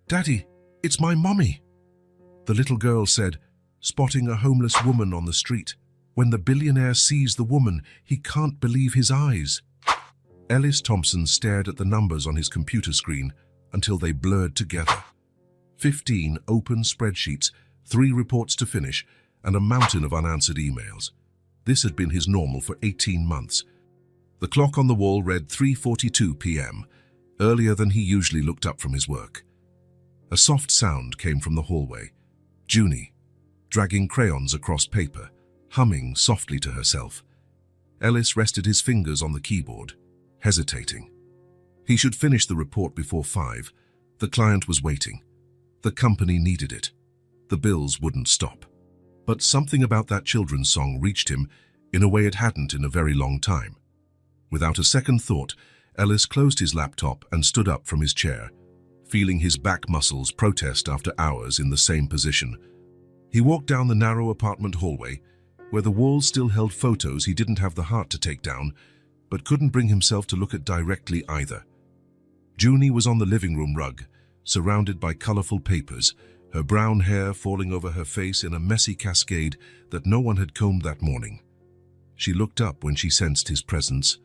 "Daddy, it's my mommy," the little girl said, spotting a homeless woman on the street. When the billionaire sees the woman, he can't believe his eyes. Ellis Thompson stared at the numbers on his computer screen until they blurred together. 15 open spreadsheets, 3 reports to finish, and a mountain of unanswered emails. This had been his normal for 18 months. The clock on the wall read 3:42 p.m., earlier than he usually looked up from his work. A soft sound came from the hallway. Junie, dragging crayons across paper, humming softly to herself. Ellis rested his fingers on the keyboard, hesitating. He should finish the report before 5. The client was waiting. The company needed it. The bills wouldn't stop. But something about that children's song reached him in a way it hadn't in a very long time. Without a second thought, Ellis closed his laptop and stood up from his chair, feeling his back muscles protest after hours in the same position. He walked down the narrow apartment hallway, where the walls still held photos he didn't have the heart to take down, but couldn't bring himself to look at directly either. Junie was on the living room rug, surrounded by colorful papers, her brown hair falling over her face in a messy cascade that no one had combed that morning. She looked up when she sensed his presence.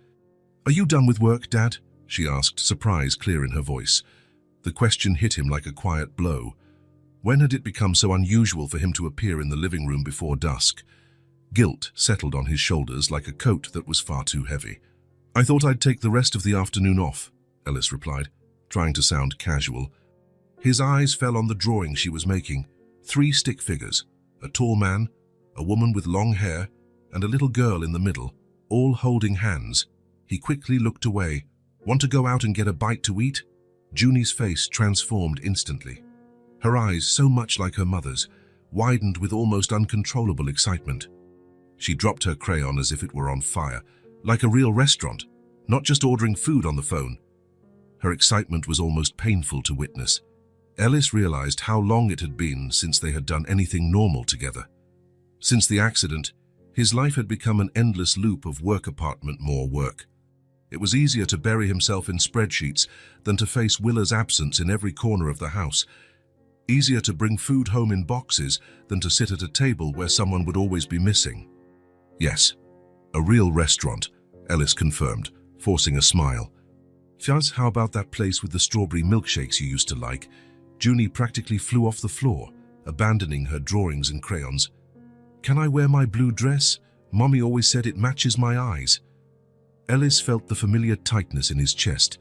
"Are you done with work, Dad?" she asked, surprise clear in her voice. The question hit him like a quiet blow. When had it become so unusual for him to appear in the living room before dusk? Guilt settled on his shoulders like a coat that was far too heavy. "I thought I'd take the rest of the afternoon off," Ellis replied, trying to sound casual. His eyes fell on the drawing she was making. 3 stick figures, a tall man, a woman with long hair, and a little girl in the middle, all holding hands. He quickly looked away. "Want to go out and get a bite to eat?" Junie's face transformed instantly. Her eyes, so much like her mother's, widened with almost uncontrollable excitement. She dropped her crayon as if it were on fire, like a real restaurant, not just ordering food on the phone. Her excitement was almost painful to witness. Ellis realized how long it had been since they had done anything normal together. Since the accident, his life had become an endless loop of work, apartment, more work. It was easier to bury himself in spreadsheets than to face Willa's absence in every corner of the house. Easier to bring food home in boxes than to sit at a table where someone would always be missing. "Yes, a real restaurant," Ellis confirmed, forcing a smile. "Fiaz, how about that place with the strawberry milkshakes you used to like?" Junie practically flew off the floor, abandoning her drawings and crayons. "Can I wear my blue dress? Mommy always said it matches my eyes." Ellis felt the familiar tightness in his chest,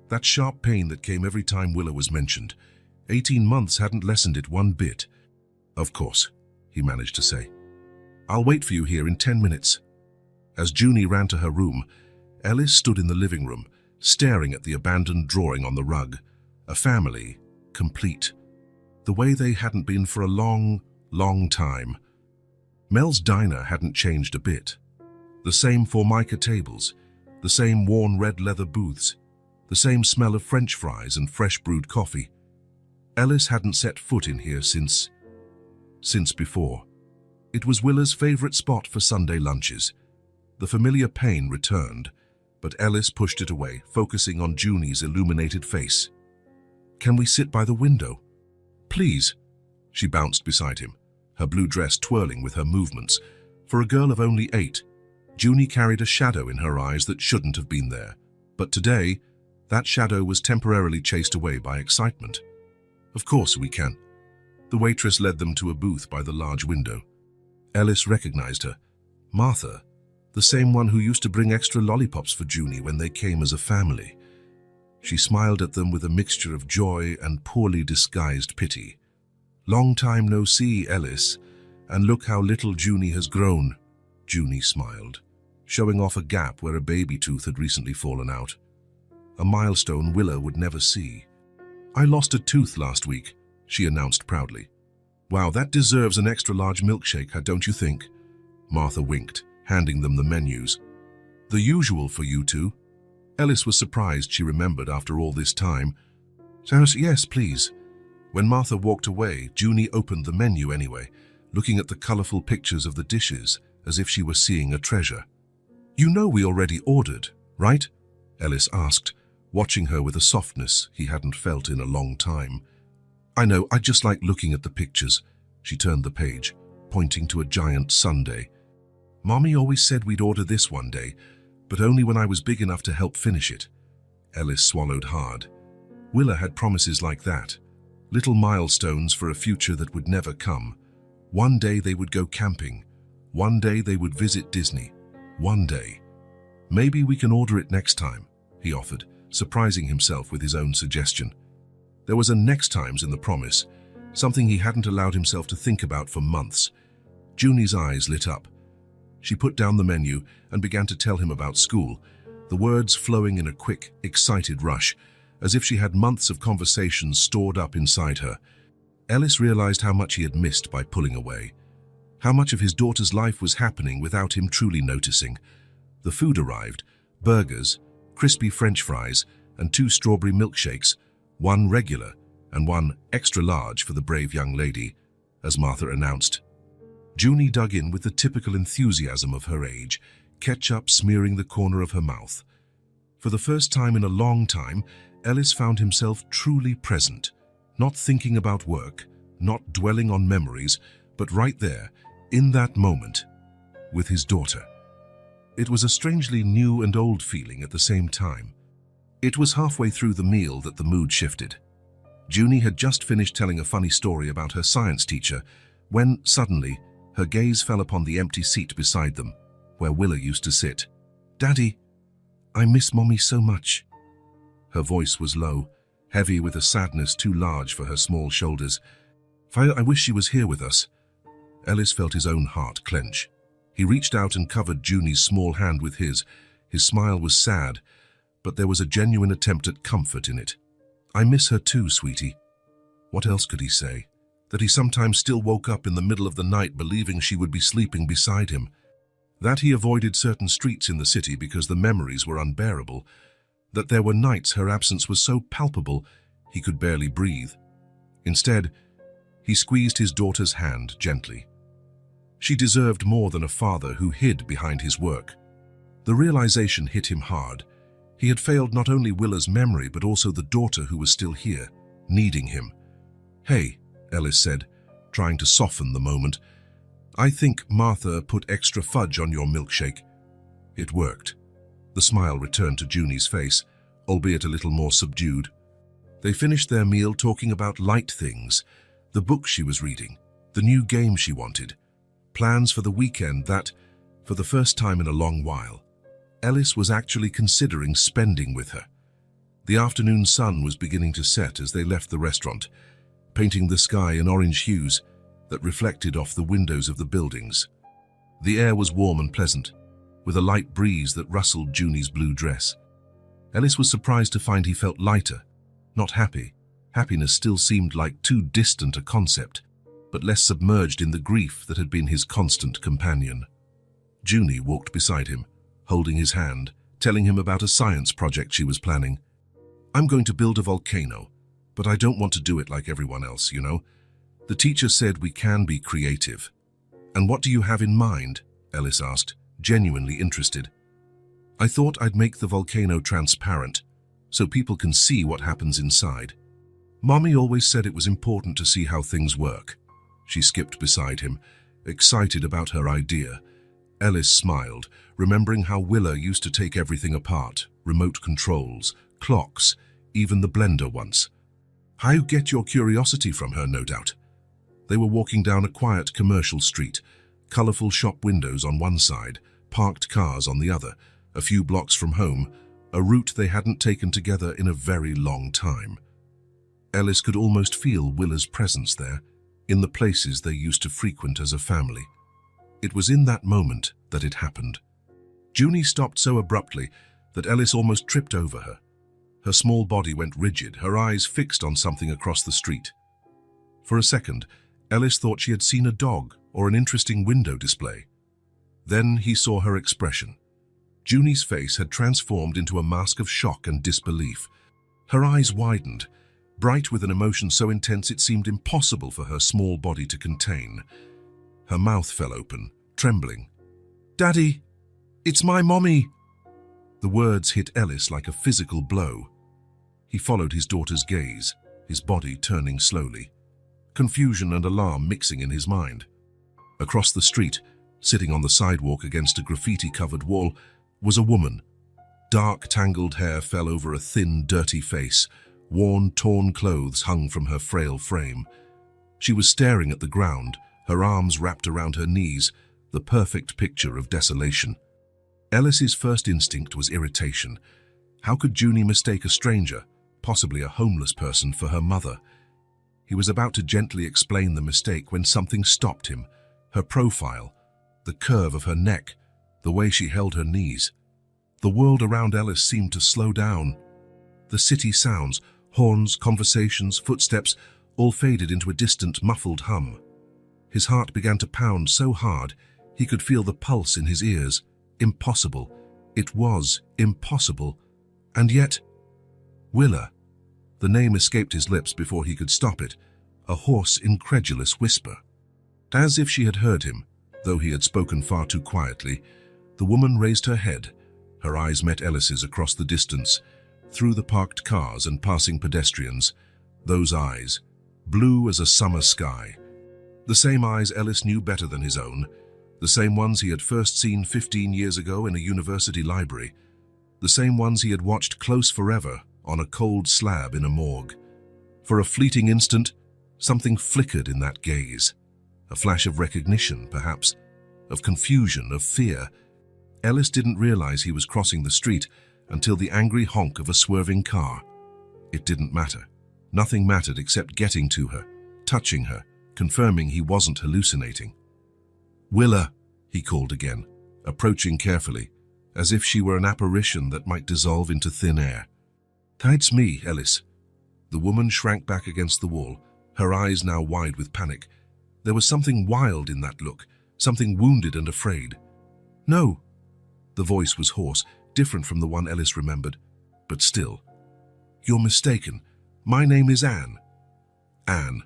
that sharp pain that came every time Willa was mentioned. 18 months hadn't lessened it one bit. "Of course," he managed to say. "I'll wait for you here in 10 minutes. As Junie ran to her room, Ellis stood in the living room, staring at the abandoned drawing on the rug. A family, complete. The way they hadn't been for a long, long time. Mel's diner hadn't changed a bit. The same Formica tables, the same worn red leather booths, the same smell of French fries and fresh brewed coffee. Ellis hadn't set foot in here since before. It was Willa's favorite spot for Sunday lunches. The familiar pain returned, but Ellis pushed it away, focusing on Junie's illuminated face. "Can we sit by the window?" "Please." She bounced beside him, her blue dress twirling with her movements. For a girl of only 8, Junie carried a shadow in her eyes that shouldn't have been there. But today, that shadow was temporarily chased away by excitement. "Of course we can." The waitress led them to a booth by the large window. Ellis recognized her. Martha, the same one who used to bring extra lollipops for Junie when they came as a family. She smiled at them with a mixture of joy and poorly disguised pity. "Long time no see, Ellis, and look how little Junie has grown." Junie smiled, showing off a gap where a baby tooth had recently fallen out. A milestone Willa would never see. "I lost a tooth last week," she announced proudly. "Wow, that deserves an extra large milkshake, don't you think?" Martha winked, handing them the menus. "The usual for you two." Ellis was surprised she remembered after all this time. "Yes, please." When Martha walked away, Junie opened the menu anyway, looking at the colorful pictures of the dishes as if she were seeing a treasure. "You know we already ordered, right?" Ellis asked, watching her with a softness he hadn't felt in a long time. I know, I just like looking at the pictures. She turned the page, pointing to a giant sundae. Mommy always said we'd order this one day, but only when I was big enough to help finish it. Ellis swallowed hard. Willa had promises like that. Little milestones for a future that would never come. One day they would go camping. One day they would visit Disney. One day. Maybe we can order it next time, he offered, surprising himself with his own suggestion. There was a next times in the promise, something he hadn't allowed himself to think about for months. Junie's eyes lit up. She put down the menu and began to tell him about school, the words flowing in a quick, excited rush, as if she had months of conversations stored up inside her. Ellis realized how much he had missed by pulling away. How much of his daughter's life was happening without him truly noticing. The food arrived, burgers, crispy French fries, and 2 strawberry milkshakes, 1 regular and 1 extra large for the brave young lady, as Martha announced. Junie dug in with the typical enthusiasm of her age, ketchup smearing the corner of her mouth. For the first time in a long time, Ellis found himself truly present, not thinking about work, not dwelling on memories, but right there, in that moment, with his daughter. It was a strangely new and old feeling at the same time. It was halfway through the meal that the mood shifted. Junie had just finished telling a funny story about her science teacher when, suddenly, her gaze fell upon the empty seat beside them, where Willa used to sit. "Daddy, I miss Mommy so much." Her voice was low, heavy with a sadness too large for her small shoulders. "I wish she was here with us." Ellis felt his own heart clench. He reached out and covered Junie's small hand with his. His smile was sad, but there was a genuine attempt at comfort in it. "I miss her too, sweetie." What else could he say? That he sometimes still woke up in the middle of the night believing she would be sleeping beside him. That he avoided certain streets in the city because the memories were unbearable. That there were nights her absence was so palpable he could barely breathe. Instead, he squeezed his daughter's hand gently. She deserved more than a father who hid behind his work. The realization hit him hard. He had failed not only Willa's memory but also the daughter who was still here, needing him. "Hey," Ellis said, trying to soften the moment. "I think Martha put extra fudge on your milkshake." It worked. The smile returned to Junie's face, albeit a little more subdued. They finished their meal talking about light things, the book she was reading, the new game she wanted, plans for the weekend that, for the first time in a long while, Ellis was actually considering spending with her. The afternoon sun was beginning to set as they left the restaurant, painting the sky in orange hues that reflected off the windows of the buildings. The air was warm and pleasant, with a light breeze that rustled Junie's blue dress. Ellis was surprised to find he felt lighter, not happy. Happiness still seemed like too distant a concept, but less submerged in the grief that had been his constant companion. Junie walked beside him, holding his hand, telling him about a science project she was planning. "I'm going to build a volcano, but I don't want to do it like everyone else, you know. The teacher said we can be creative." "And what do you have in mind?" Ellis asked, genuinely interested. "I thought I'd make the volcano transparent, so people can see what happens inside. Mommy always said it was important to see how things work." She skipped beside him, excited about her idea. Ellis smiled, remembering how Willa used to take everything apart, remote controls, clocks, even the blender once. How you get your curiosity from her, no doubt. They were walking down a quiet commercial street, colorful shop windows on one side, parked cars on the other, a few blocks from home, a route they hadn't taken together in a very long time. Ellis could almost feel Willa's presence there, in the places they used to frequent as a family. It was in that moment that it happened. Junie stopped so abruptly that Ellis almost tripped over her. Her small body went rigid, her eyes fixed on something across the street. For a second, Ellis thought she had seen a dog or an interesting window display. Then he saw her expression. Junie's face had transformed into a mask of shock and disbelief. Her eyes widened, bright with an emotion so intense it seemed impossible for her small body to contain. Her mouth fell open, trembling. "Daddy, it's my mommy!" The words hit Ellis like a physical blow. He followed his daughter's gaze. his body turning slowly, confusion and alarm mixing in his mind. Across the street, sitting on the sidewalk against a graffiti-covered wall, was a woman. Dark, tangled hair fell over a thin, dirty face. Worn, torn clothes hung from her frail frame. She was staring at the ground, her arms wrapped around her knees, the perfect picture of desolation. Ellis's first instinct was irritation. How could Junie mistake a stranger, possibly a homeless person, for her mother? He was about to gently explain the mistake when something stopped him. Her profile, the curve of her neck, the way she held her knees. The world around Ellis seemed to slow down. The city sounds, horns, conversations, footsteps, all faded into a distant, muffled hum. His heart began to pound so hard he could feel the pulse in his ears. Impossible. It was impossible. And yet, Willa. The name escaped his lips before he could stop it, a hoarse, incredulous whisper. As if she had heard him, though he had spoken far too quietly, the woman raised her head. Her eyes met Ellis's across the distance, through the parked cars and passing pedestrians. Those eyes, blue as a summer sky. The same eyes Ellis knew better than his own, the same ones he had first seen 15 years ago in a university library, the same ones he had watched close forever on a cold slab in a morgue. For a fleeting instant, something flickered in that gaze. A flash of recognition, perhaps, of confusion, of fear. Ellis didn't realize he was crossing the street until the angry honk of a swerving car. It didn't matter. Nothing mattered except getting to her, touching her, confirming he wasn't hallucinating. "Willa," he called again, approaching carefully, as if she were an apparition that might dissolve into thin air. "It's me, Ellis." The woman shrank back against the wall, her eyes now wide with panic. There was something wild in that look, something wounded and afraid. "No." The voice was hoarse, different from the one Ellis remembered, but still. "You're mistaken. My name is Anne." Anne,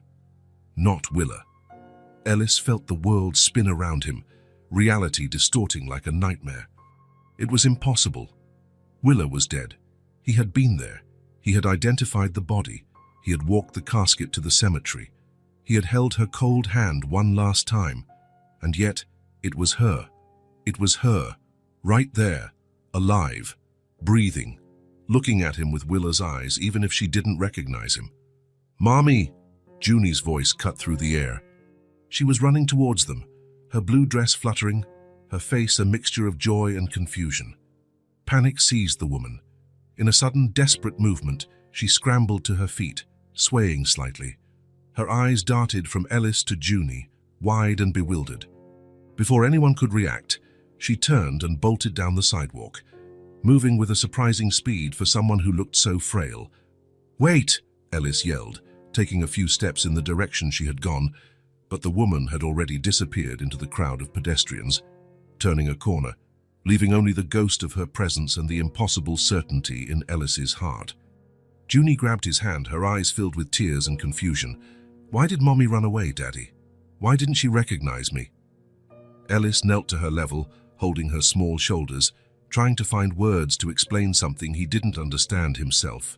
not Willa. Ellis felt the world spin around him, reality distorting like a nightmare. It was impossible. Willa was dead. He had been there. He had identified the body. He had walked the casket to the cemetery. He had held her cold hand one last time. And yet, it was her. It was her, right there, alive, breathing, looking at him with Willa's eyes, even if she didn't recognize him. "Mommy!" Junie's voice cut through the air. She was running towards them, her blue dress fluttering, her face a mixture of joy and confusion. Panic seized the woman. In a sudden, desperate movement, she scrambled to her feet, swaying slightly. Her eyes darted from Ellis to Junie, wide and bewildered. Before anyone could react, she turned and bolted down the sidewalk, moving with a surprising speed for someone who looked so frail. "Wait!" Ellis yelled, taking a few steps in the direction she had gone, but the woman had already disappeared into the crowd of pedestrians, turning a corner, leaving only the ghost of her presence and the impossible certainty in Ellis's heart. Junie grabbed his hand, her eyes filled with tears and confusion. "Why did Mommy run away, Daddy? Why didn't she recognize me?" Ellis knelt to her level, holding her small shoulders, trying to find words to explain something he didn't understand himself.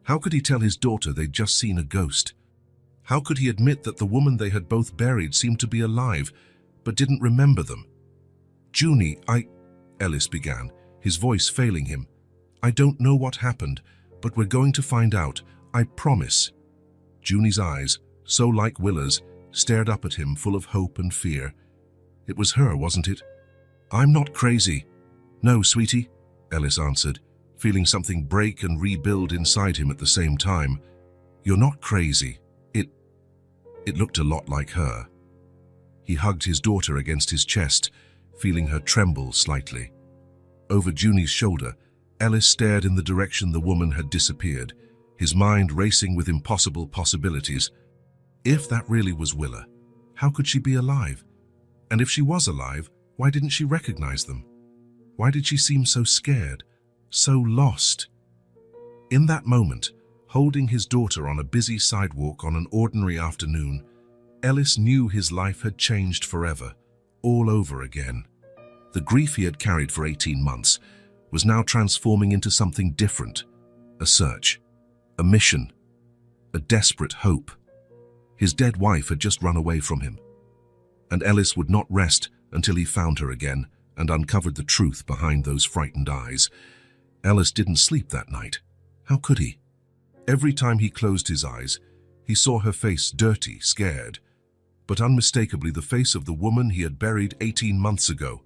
How could he tell his daughter they'd just seen a ghost? How could he admit that the woman they had both buried seemed to be alive, but didn't remember them? "Junie, Ellis began, his voice failing him. "I don't know what happened, but we're going to find out, I promise." Junie's eyes, so like Willa's, stared up at him full of hope and fear. It was her, wasn't it? "I'm not crazy." "No, sweetie," Ellis answered, feeling something break and rebuild inside him at the same time. "You're not crazy. It looked a lot like her." He hugged his daughter against his chest, feeling her tremble slightly. Over Junie's shoulder, Ellis stared in the direction the woman had disappeared, his mind racing with impossible possibilities. If that really was Willa, how could she be alive? And if she was alive, why didn't she recognize them? Why did she seem so scared, so lost? In that moment, holding his daughter on a busy sidewalk on an ordinary afternoon, Ellis knew his life had changed forever, all over again. The grief he had carried for 18 months was now transforming into something different, a search, a mission. a desperate hope. His dead wife had just run away from him, and Ellis would not rest until he found her again and uncovered the truth behind those frightened eyes. Ellis didn't sleep that night. How could he? Every time he closed his eyes, he saw her face, dirty, scared, but unmistakably the face of the woman he had buried 18 months ago.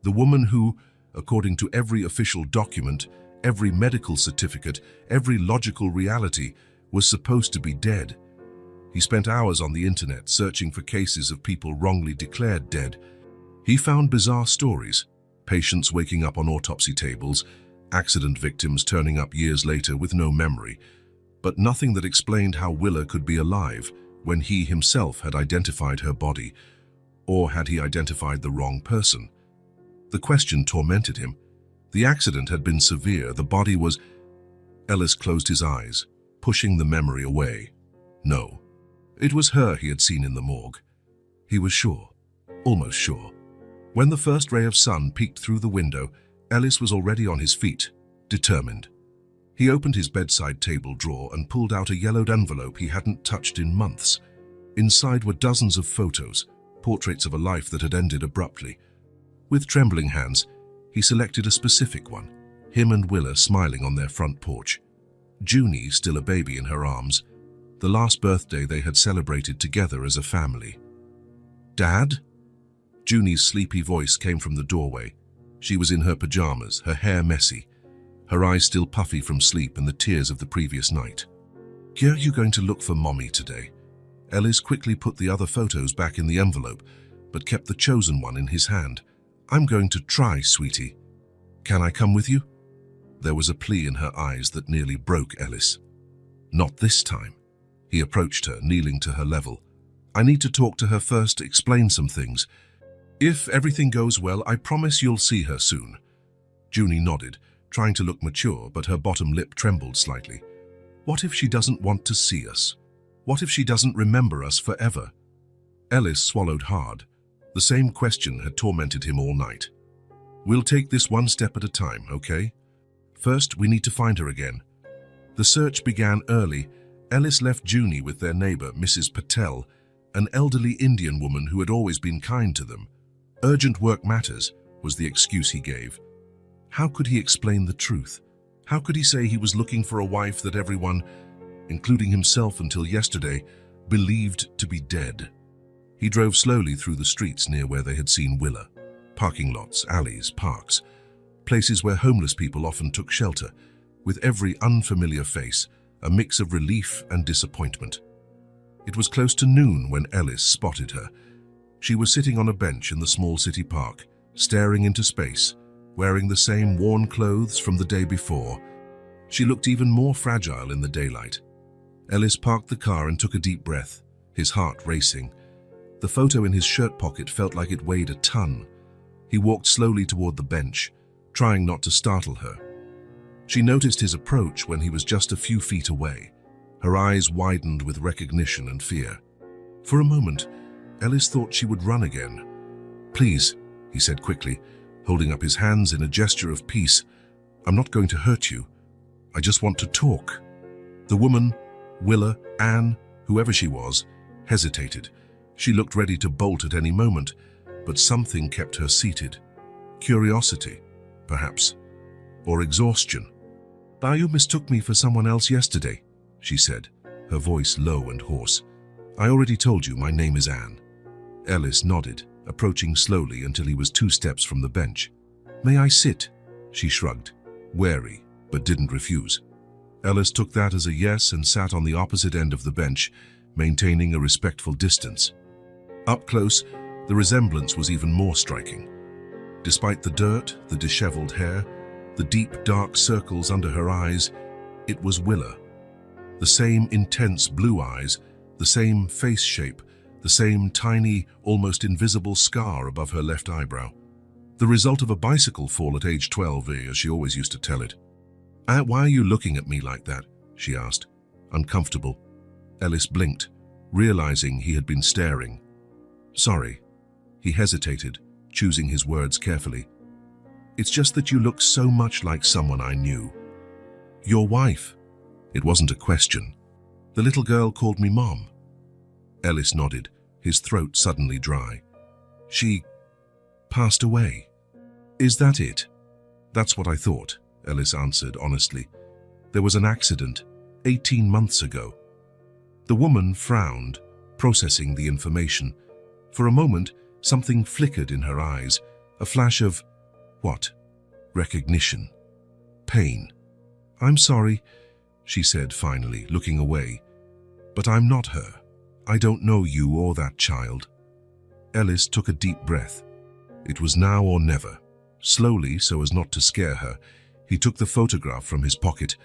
The woman who, according to every official document, every medical certificate, every logical reality, was supposed to be dead. He spent hours on the internet searching for cases of people wrongly declared dead. He found bizarre stories, patients waking up on autopsy tables, accident victims turning up years later with no memory, but nothing that explained how Willa could be alive when he himself had identified her body, or had he identified the wrong person? The question tormented him. The accident had been severe, the body was... Ellis closed his eyes, pushing the memory away. No, it was her he had seen in the morgue. He was sure, almost sure. When the first ray of sun peeked through the window, Ellis was already on his feet, determined. He opened his bedside table drawer and pulled out a yellowed envelope he hadn't touched in months. Inside were dozens of photos, portraits of a life that had ended abruptly. With trembling hands, he selected a specific one, him and Willa smiling on their front porch. Junie still a baby in her arms, the last birthday they had celebrated together as a family. "Dad?" Junie's sleepy voice came from the doorway. She was in her pajamas, her hair messy, her eyes still puffy from sleep and the tears of the previous night. "Are you going to look for Mommy today?" Ellis quickly put the other photos back in the envelope, but kept the chosen one in his hand. "I'm going to try, sweetie. Can I come with you?" There was a plea in her eyes that nearly broke Ellis. "Not this time." He approached her, kneeling to her level. "I need to talk to her first, explain some things. If everything goes well, I promise you'll see her soon." Junie nodded, trying to look mature, but her bottom lip trembled slightly. What if she doesn't want to see us? What if she doesn't remember us forever? Ellis swallowed hard. The same question had tormented him all night. "We'll take this one step at a time, okay? First, we need to find her again." The search began early. Ellis left Junie with their neighbor, Mrs. Patel, an elderly Indian woman who had always been kind to them. Urgent work matters, was the excuse he gave. How could he explain the truth? How could he say he was looking for a wife that everyone, including himself until yesterday, believed to be dead? He drove slowly through the streets near where they had seen Willa. Parking lots, alleys, parks, places where homeless people often took shelter, with every unfamiliar face, a mix of relief and disappointment. It was close to noon when Ellis spotted her. She was sitting on a bench in the small city park, staring into space, wearing the same worn clothes from the day before. She looked even more fragile in the daylight. Ellis parked the car and took a deep breath, his heart racing. The photo in his shirt pocket felt like it weighed a ton. He walked slowly toward the bench, trying not to startle her. She noticed his approach when he was just a few feet away. Her eyes widened with recognition and fear. For a moment, Ellis thought she would run again. "Please," he said quickly, holding up his hands in a gesture of peace. "I'm not going to hurt you. I just want to talk." The woman, Willa, Anne, whoever she was, hesitated. She looked ready to bolt at any moment, but something kept her seated. Curiosity, perhaps, or exhaustion. "You mistook me for someone else yesterday," she said, her voice low and hoarse. "I already told you my name is Anne." Ellis nodded, approaching slowly until he was 2 steps from the bench. "May I sit?" She shrugged, wary, but didn't refuse. Ellis took that as a yes and sat on the opposite end of the bench, maintaining a respectful distance. Up close, the resemblance was even more striking. Despite the dirt, the disheveled hair, the deep dark circles under her eyes, it was Willa. The same intense blue eyes, the same face shape, the same tiny, almost invisible scar above her left eyebrow. The result of a bicycle fall at age 12, as she always used to tell it. "Why are you looking at me like that?" she asked, uncomfortable. Ellis blinked, realizing he had been staring. "Sorry." He hesitated, choosing his words carefully. "It's just that you look so much like someone I knew." "Your wife?" It wasn't a question. The little girl called me Mom. Ellis nodded, his throat suddenly dry. She passed away. Is that it? That's what I thought, Ellis answered honestly. There was an accident 18 months ago. The woman frowned, processing the information. For a moment, something flickered in her eyes, a flash of, what? Recognition. Pain. I'm sorry, she said finally, looking away. But I'm not her. I don't know you or that child. Ellis took a deep breath. It was now or never. Slowly, so as not to scare her, he took the photograph from his pocket.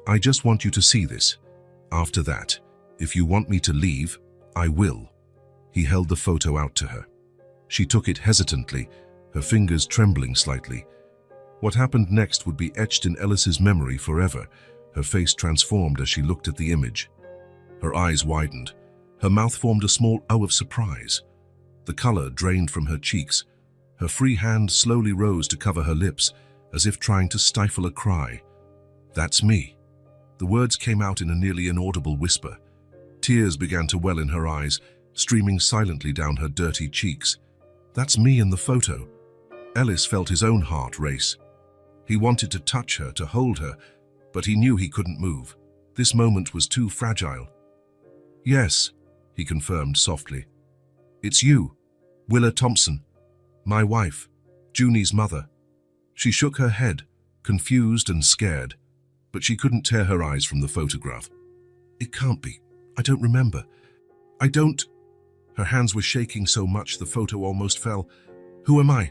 I just want you to see this. After that, if you want me to leave, I will. He held the photo out to her. She took it hesitantly, her fingers trembling slightly. What happened next would be etched in Ellis's memory forever. Her face transformed as she looked at the image. Her eyes widened. Her mouth formed a small O of surprise. The color drained from her cheeks. Her free hand slowly rose to cover her lips, as if trying to stifle a cry. That's me. The words came out in a nearly inaudible whisper. Tears began to well in her eyes, streaming silently down her dirty cheeks. That's me in the photo. Ellis felt his own heart race. He wanted to touch her, to hold her, but he knew he couldn't move. This moment was too fragile. Yes, he confirmed softly. It's you, Willa Thompson, my wife, Junie's mother. She shook her head, confused and scared, but she couldn't tear her eyes from the photograph. It can't be. I don't remember. I don't. Her hands were shaking so much the photo almost fell. Who am I?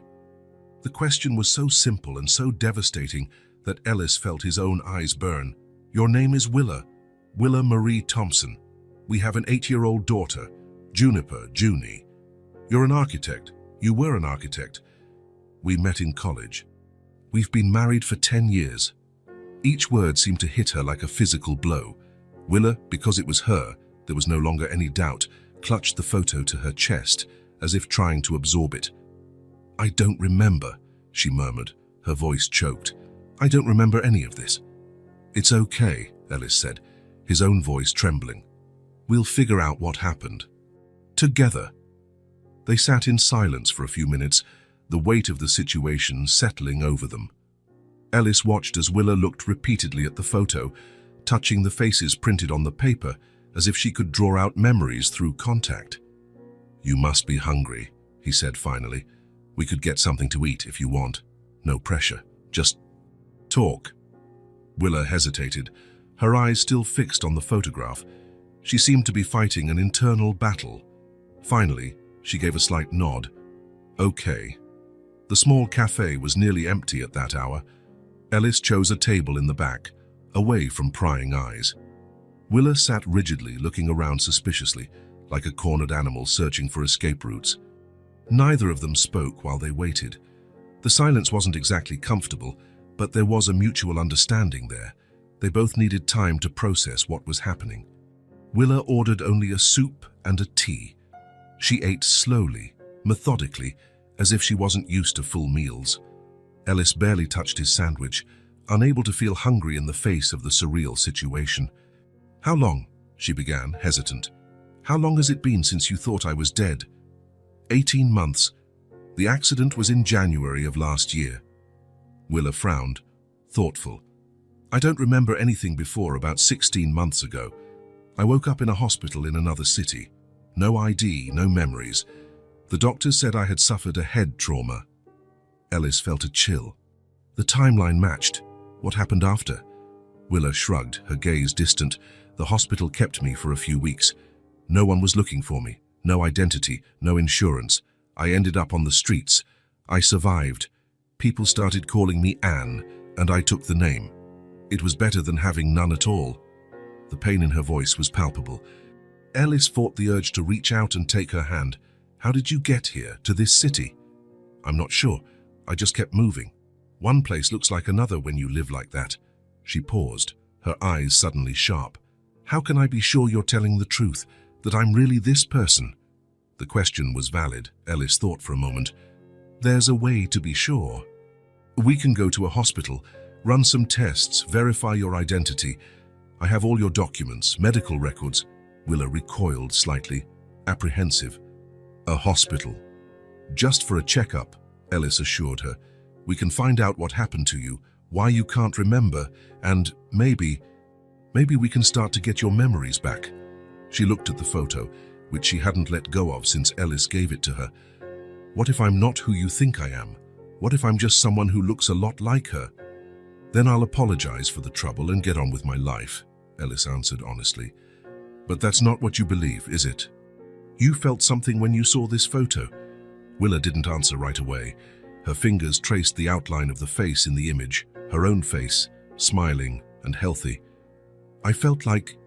The question was so simple and so devastating that Ellis felt his own eyes burn. Your name is Willa Marie Thompson. We have an 8-year-old daughter, Juniper, Junie. You're an architect. You were an architect. We met in college. We've been married for 10 years. Each word seemed to hit her like a physical blow. Willa, because it was her, there was no longer any doubt, clutched the photo to her chest, as if trying to absorb it. I don't remember, she murmured, her voice choked. I don't remember any of this. It's okay, Ellis said, his own voice trembling. We'll figure out what happened. Together. They sat in silence for a few minutes, the weight of the situation settling over them. Ellis watched as Willa looked repeatedly at the photo, touching the faces printed on the paper, as if she could draw out memories through contact. You must be hungry, he said finally. We could get something to eat if you want. No pressure. Just talk. Willa hesitated, her eyes still fixed on the photograph. She seemed to be fighting an internal battle. Finally, she gave a slight nod. Okay. The small cafe was nearly empty at that hour. Ellis chose a table in the back, away from prying eyes. Willa sat rigidly, looking around suspiciously, like a cornered animal searching for escape routes. Neither of them spoke while they waited. The silence wasn't exactly comfortable, but there was a mutual understanding there. They both needed time to process what was happening. Willa ordered only a soup and a tea. She ate slowly, methodically, as if she wasn't used to full meals. Ellis barely touched his sandwich, unable to feel hungry in the face of the surreal situation. How long? She began, hesitant. How long has it been since you thought I was dead? 18 months. The accident was in January of last year. Willa frowned, thoughtful. I don't remember anything before about 16 months ago. I woke up in a hospital in another city. No ID, no memories. The doctors said I had suffered a head trauma. Ellis felt a chill. The timeline matched. What happened after? Willa shrugged, her gaze distant. The hospital kept me for a few weeks. No one was looking for me. No identity, no insurance. I ended up on the streets. I survived. People started calling me Anne, and I took the name. It was better than having none at all. The pain in her voice was palpable. Ellis fought the urge to reach out and take her hand. How did you get here, to this city? I'm not sure. I just kept moving. One place looks like another when you live like that. She paused, her eyes suddenly sharp. How can I be sure you're telling the truth, that I'm really this person? The question was valid, Ellis thought for a moment. There's a way to be sure. We can go to a hospital, run some tests, verify your identity. I have all your documents, medical records. Willa recoiled slightly, apprehensive. A hospital. Just for a checkup, Ellis assured her. We can find out what happened to you, why you can't remember, and maybe we can start to get your memories back. She looked at the photo, which she hadn't let go of since Ellis gave it to her. What if I'm not who you think I am? What if I'm just someone who looks a lot like her? Then I'll apologize for the trouble and get on with my life, Ellis answered honestly. But that's not what you believe, is it? You felt something when you saw this photo. Willa didn't answer right away. Her fingers traced the outline of the face in the image, her own face, smiling and healthy. I felt like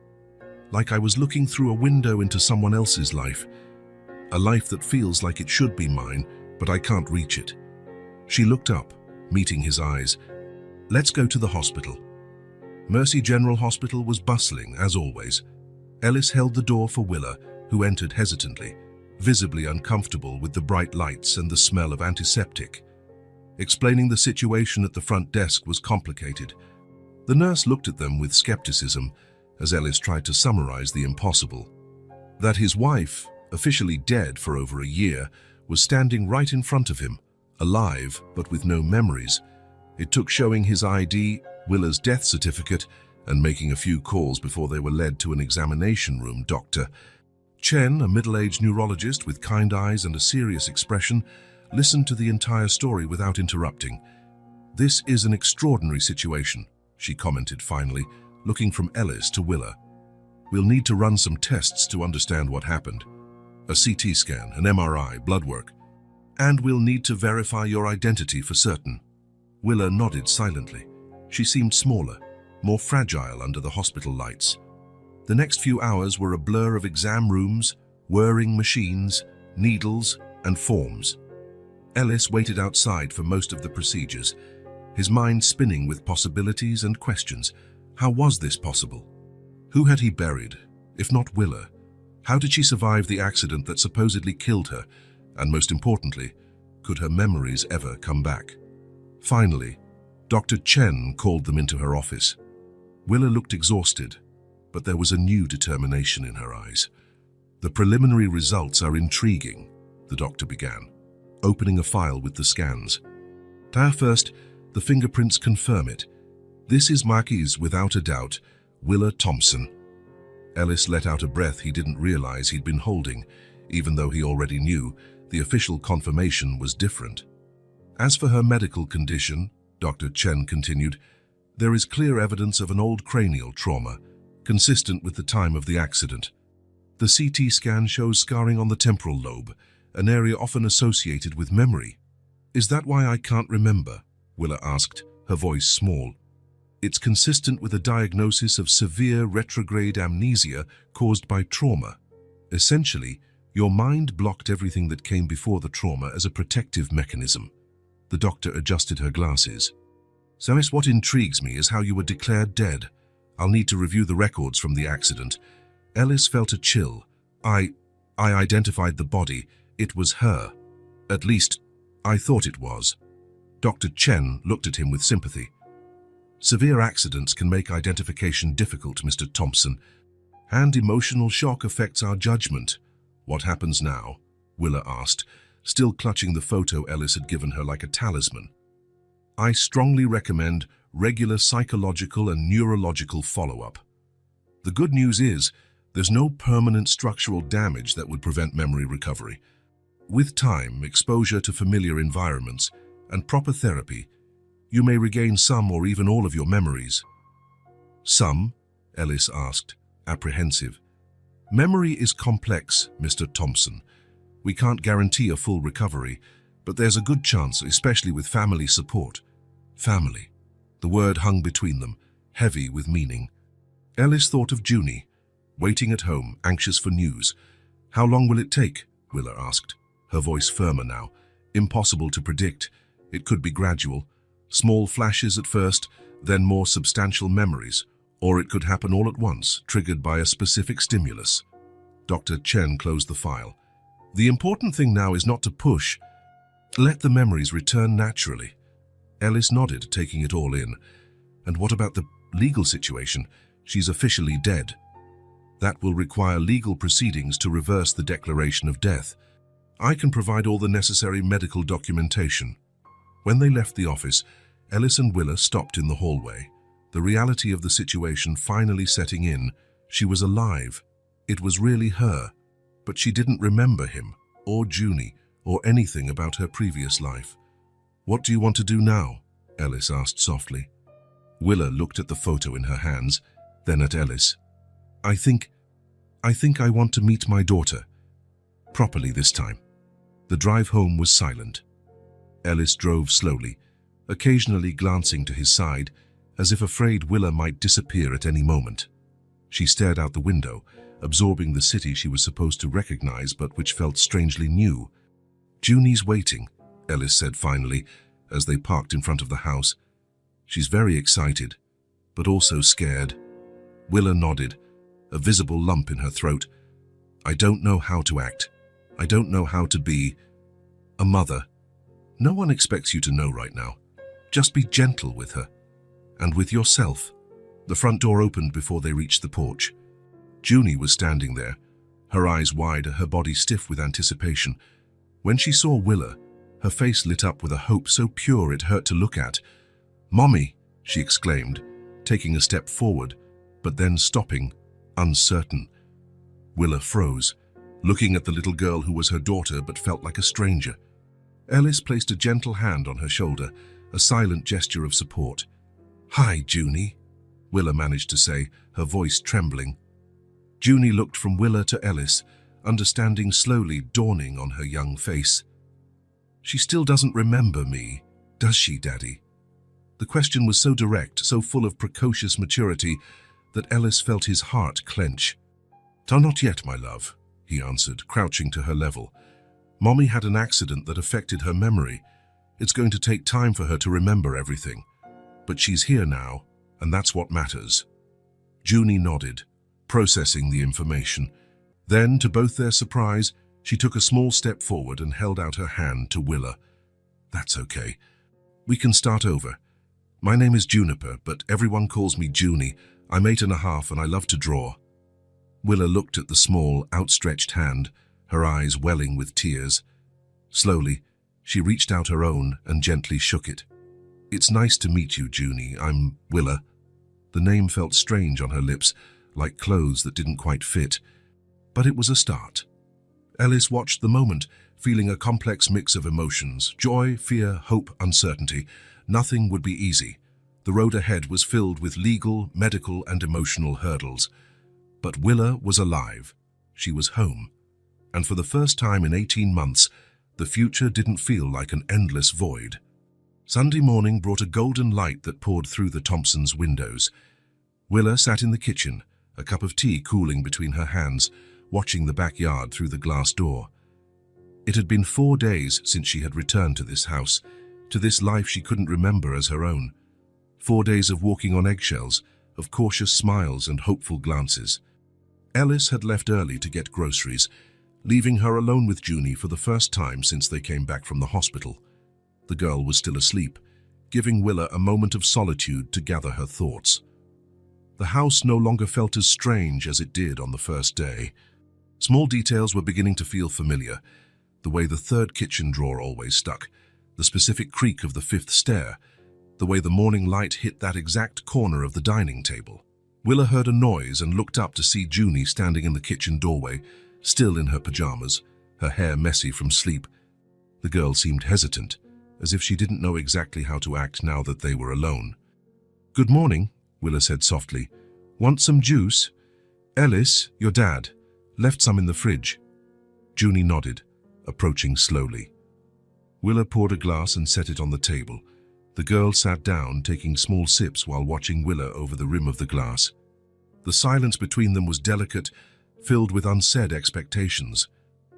I was looking through a window into someone else's life. A life that feels like it should be mine, but I can't reach it. She looked up, meeting his eyes. Let's go to the hospital. Mercy General Hospital was bustling, as always. Ellis held the door for Willa, who entered hesitantly, visibly uncomfortable with the bright lights and the smell of antiseptic. Explaining the situation at the front desk was complicated. The nurse looked at them with skepticism as Ellis tried to summarize the impossible. That his wife, officially dead for over a year, was standing right in front of him, alive but with no memories. It took showing his ID, Willa's death certificate, and making a few calls before they were led to an examination room. Dr. Chen, a middle-aged neurologist with kind eyes and a serious expression, listened to the entire story without interrupting. This is an extraordinary situation, she commented finally, looking from Ellis to Willa. We'll need to run some tests to understand what happened. A CT scan, an MRI, blood work. And we'll need to verify your identity for certain. Willa nodded silently. She seemed smaller, more fragile under the hospital lights. The next few hours were a blur of exam rooms, whirring machines, needles, and forms. Ellis waited outside for most of the procedures, his mind spinning with possibilities and questions. How was this possible? Who had he buried, if not Willa? How did she survive the accident that supposedly killed her? And most importantly, could her memories ever come back? Finally, Dr. Chen called them into her office. Willa looked exhausted, but there was a new determination in her eyes. The preliminary results are intriguing, the doctor began, opening a file with the scans. First, the fingerprints confirm it. This is Maki's, without a doubt, Willa Thompson. Ellis let out a breath he didn't realize he'd been holding, even though he already knew the official confirmation was different. As for her medical condition, Dr. Chen continued, there is clear evidence of an old cranial trauma, consistent with the time of the accident. The CT scan shows scarring on the temporal lobe, an area often associated with memory. Is that why I can't remember? Willa asked, her voice small. It's consistent with a diagnosis of severe retrograde amnesia caused by trauma. Essentially, your mind blocked everything that came before the trauma as a protective mechanism. The doctor adjusted her glasses. So what intrigues me is how you were declared dead. I'll need to review the records from the accident. Ellis felt a chill. I identified the body. It was her. At least, I thought it was. Dr. Chen looked at him with sympathy. Severe accidents can make identification difficult, Mr. Thompson, and emotional shock affects our judgment. What happens now? Willa asked, still clutching the photo Ellis had given her like a talisman. I strongly recommend regular psychological and neurological follow-up. The good news is, there's no permanent structural damage that would prevent memory recovery. With time, exposure to familiar environments, and proper therapy, you may regain some or even all of your memories. Some? Ellis asked, apprehensive. Memory is complex, Mr. Thompson. We can't guarantee a full recovery, but there's a good chance, especially with family support. Family. The word hung between them, heavy with meaning. Ellis thought of Junie, waiting at home, anxious for news. How long will it take? Willa asked, her voice firmer now. Impossible to predict. It could be gradual. Small flashes at first, then more substantial memories, or it could happen all at once, triggered by a specific stimulus. Dr. Chen closed the file. The important thing now is not to push. Let the memories return naturally. Ellis nodded, taking it all in. And what about the legal situation? She's officially dead. That will require legal proceedings to reverse the declaration of death. I can provide all the necessary medical documentation." When they left the office, Ellis and Willa stopped in the hallway. The reality of the situation finally setting in. She was alive. It was really her. But she didn't remember him, or Junie, or anything about her previous life. "What do you want to do now?" Ellis asked softly. Willa looked at the photo in her hands, then at Ellis. I think I want to meet my daughter. Properly this time." The drive home was silent. Ellis drove slowly, occasionally glancing to his side, as if afraid Willa might disappear at any moment. She stared out the window, absorbing the city she was supposed to recognize but which felt strangely new. "Junie's waiting," Ellis said finally, as they parked in front of the house. "She's very excited, but also scared." Willa nodded, a visible lump in her throat. "I don't know how to act. I don't know how to be a mother. No one expects you to know right now. Just be gentle with her. And with yourself." The front door opened before they reached the porch. Junie was standing there, her eyes wide, her body stiff with anticipation. When she saw Willa, her face lit up with a hope so pure it hurt to look at. "Mommy," she exclaimed, taking a step forward, but then stopping, uncertain. Willa froze, looking at the little girl who was her daughter but felt like a stranger. Ellis placed a gentle hand on her shoulder, a silent gesture of support. "Hi, Junie," Willa managed to say, her voice trembling. Junie looked from Willa to Ellis, understanding slowly dawning on her young face. "She still doesn't remember me, does she, Daddy?" The question was so direct, so full of precocious maturity, that Ellis felt his heart clench. "Not yet, my love," he answered, crouching to her level. "Mommy had an accident that affected her memory. It's going to take time for her to remember everything. But she's here now, and that's what matters." Junie nodded, processing the information. Then, to both their surprise, she took a small step forward and held out her hand to Willa. "That's okay. We can start over. My name is Juniper, but everyone calls me Junie. I'm 8.5 and I love to draw." Willa looked at the small, outstretched hand, her eyes welling with tears. Slowly, she reached out her own and gently shook it. "It's nice to meet you, Junie. I'm Willa." The name felt strange on her lips, like clothes that didn't quite fit. But it was a start. Ellis watched the moment, feeling a complex mix of emotions: joy, fear, hope, uncertainty. Nothing would be easy. The road ahead was filled with legal, medical, and emotional hurdles. But Willa was alive. She was home. And for the first time in 18 months, the future didn't feel like an endless void. Sunday morning brought a golden light that poured through the Thompsons' windows. Willa sat in the kitchen, a cup of tea cooling between her hands, watching the backyard through the glass door. It had been 4 days since she had returned to this house, to this life she couldn't remember as her own. 4 days of walking on eggshells, of cautious smiles and hopeful glances. Ellis had left early to get groceries, leaving her alone with Junie for the first time since they came back from the hospital. The girl was still asleep, giving Willa a moment of solitude to gather her thoughts. The house no longer felt as strange as it did on the first day. Small details were beginning to feel familiar: the way the third kitchen drawer always stuck, the specific creak of the 5th stair, the way the morning light hit that exact corner of the dining table. Willa heard a noise and looked up to see Junie standing in the kitchen doorway, still in her pajamas, her hair messy from sleep. The girl seemed hesitant, as if she didn't know exactly how to act now that they were alone. "Good morning," Willa said softly. "Want some juice?" "Ellis, your dad, left some in the fridge." Junie nodded, approaching slowly. Willa poured a glass and set it on the table. The girl sat down, taking small sips while watching Willa over the rim of the glass. The silence between them was delicate, filled with unsaid expectations.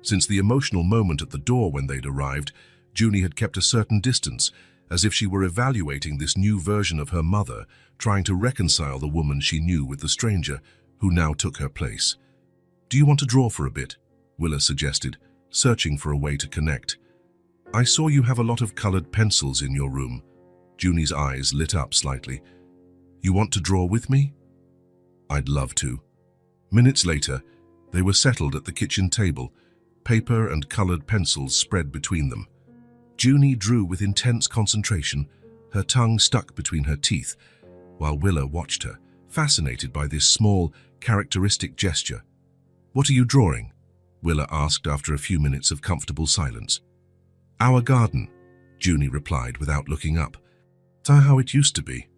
Since the emotional moment at the door when they'd arrived, Junie had kept a certain distance, as if she were evaluating this new version of her mother, trying to reconcile the woman she knew with the stranger, who now took her place. "Do you want to draw for a bit?" Willa suggested, searching for a way to connect. "I saw you have a lot of colored pencils in your room." Junie's eyes lit up slightly. "You want to draw with me?" I'd love to. Minutes later, they were settled at the kitchen table, paper and colored pencils spread between them. Junie drew with intense concentration, her tongue stuck between her teeth, while Willa watched her, fascinated by this small, characteristic gesture. "What are you drawing?" Willa asked after a few minutes of comfortable silence. "Our garden," Junie replied without looking up. "That's how it used to be."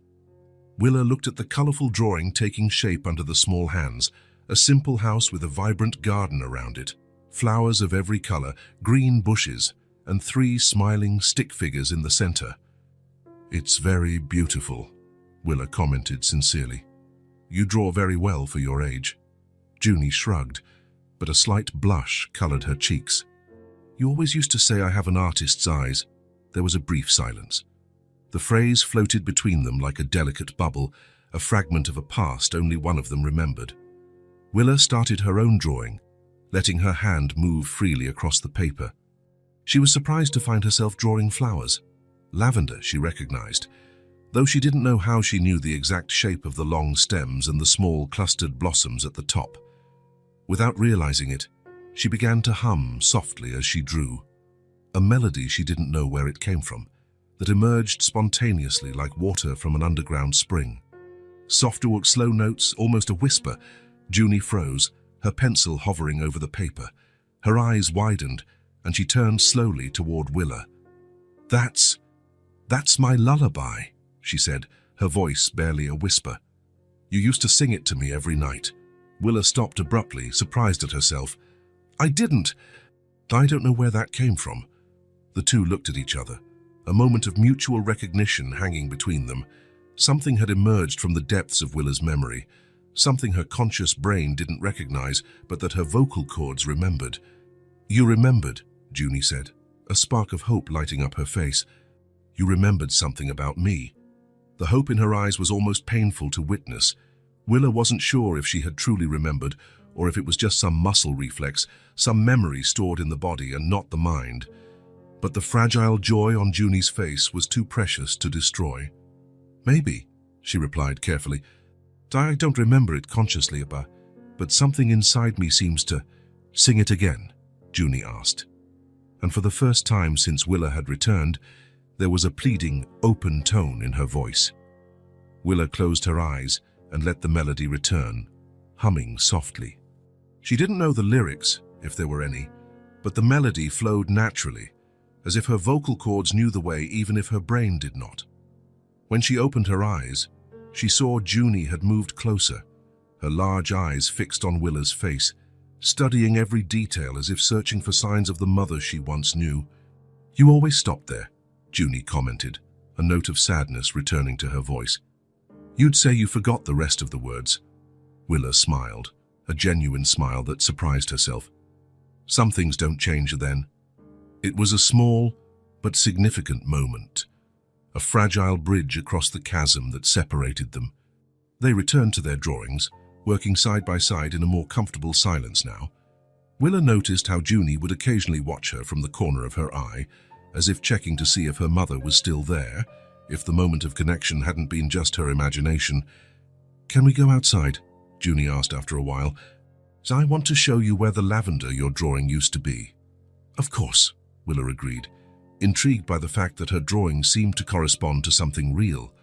Willa looked at the colorful drawing taking shape under the small hands, a simple house with a vibrant garden around it, flowers of every color, green bushes, and 3 smiling stick figures in the center. "It's very beautiful," Willa commented sincerely. "You draw very well for your age." Junie shrugged, but a slight blush colored her cheeks. "You always used to say I have an artist's eyes." There was a brief silence. The phrase floated between them like a delicate bubble, a fragment of a past only one of them remembered. Willa started her own drawing, letting her hand move freely across the paper. She was surprised to find herself drawing flowers. Lavender, she recognized, though she didn't know how she knew the exact shape of the long stems and the small clustered blossoms at the top. Without realizing it, she began to hum softly as she drew, a melody she didn't know where it came from, that emerged spontaneously like water from an underground spring. Softer, slow notes, almost a whisper. Junie froze, her pencil hovering over the paper. Her eyes widened, and she turned slowly toward Willa. That's my lullaby," she said, her voice barely a whisper. "You used to sing it to me every night." Willa stopped abruptly, surprised at herself. "I didn't. I don't know where that came from." The two looked at each other, a moment of mutual recognition hanging between them. Something had emerged from the depths of Willa's memory, something her conscious brain didn't recognize, but that her vocal cords remembered. "You remembered," Junie said, a spark of hope lighting up her face. "You remembered something about me." The hope in her eyes was almost painful to witness. Willa wasn't sure if she had truly remembered, or if it was just some muscle reflex, some memory stored in the body and not the mind. But the fragile joy on Junie's face was too precious to destroy. "Maybe," she replied carefully. "I don't remember it consciously, but something inside me seems to—" "Sing it again," Junie asked. And for the first time since Willa had returned, there was a pleading, open tone in her voice. Willa closed her eyes and let the melody return, humming softly. She didn't know the lyrics, if there were any, but the melody flowed naturally, as if her vocal cords knew the way even if her brain did not. When she opened her eyes, she saw Junie had moved closer, her large eyes fixed on Willa's face, studying every detail as if searching for signs of the mother she once knew. "You always stop there," Junie commented, a note of sadness returning to her voice. "You'd say you forgot the rest of the words." Willa smiled, a genuine smile that surprised herself. "Some things don't change then." It was a small but significant moment, a fragile bridge across the chasm that separated them. They returned to their drawings, working side by side in a more comfortable silence now. Willa noticed how Junie would occasionally watch her from the corner of her eye, as if checking to see if her mother was still there, if the moment of connection hadn't been just her imagination. "Can we go outside?" Junie asked after a while. "I want to show you where the lavender you're drawing used to be." "Of course," Willa agreed, intrigued by the fact that her drawing seemed to correspond to something real.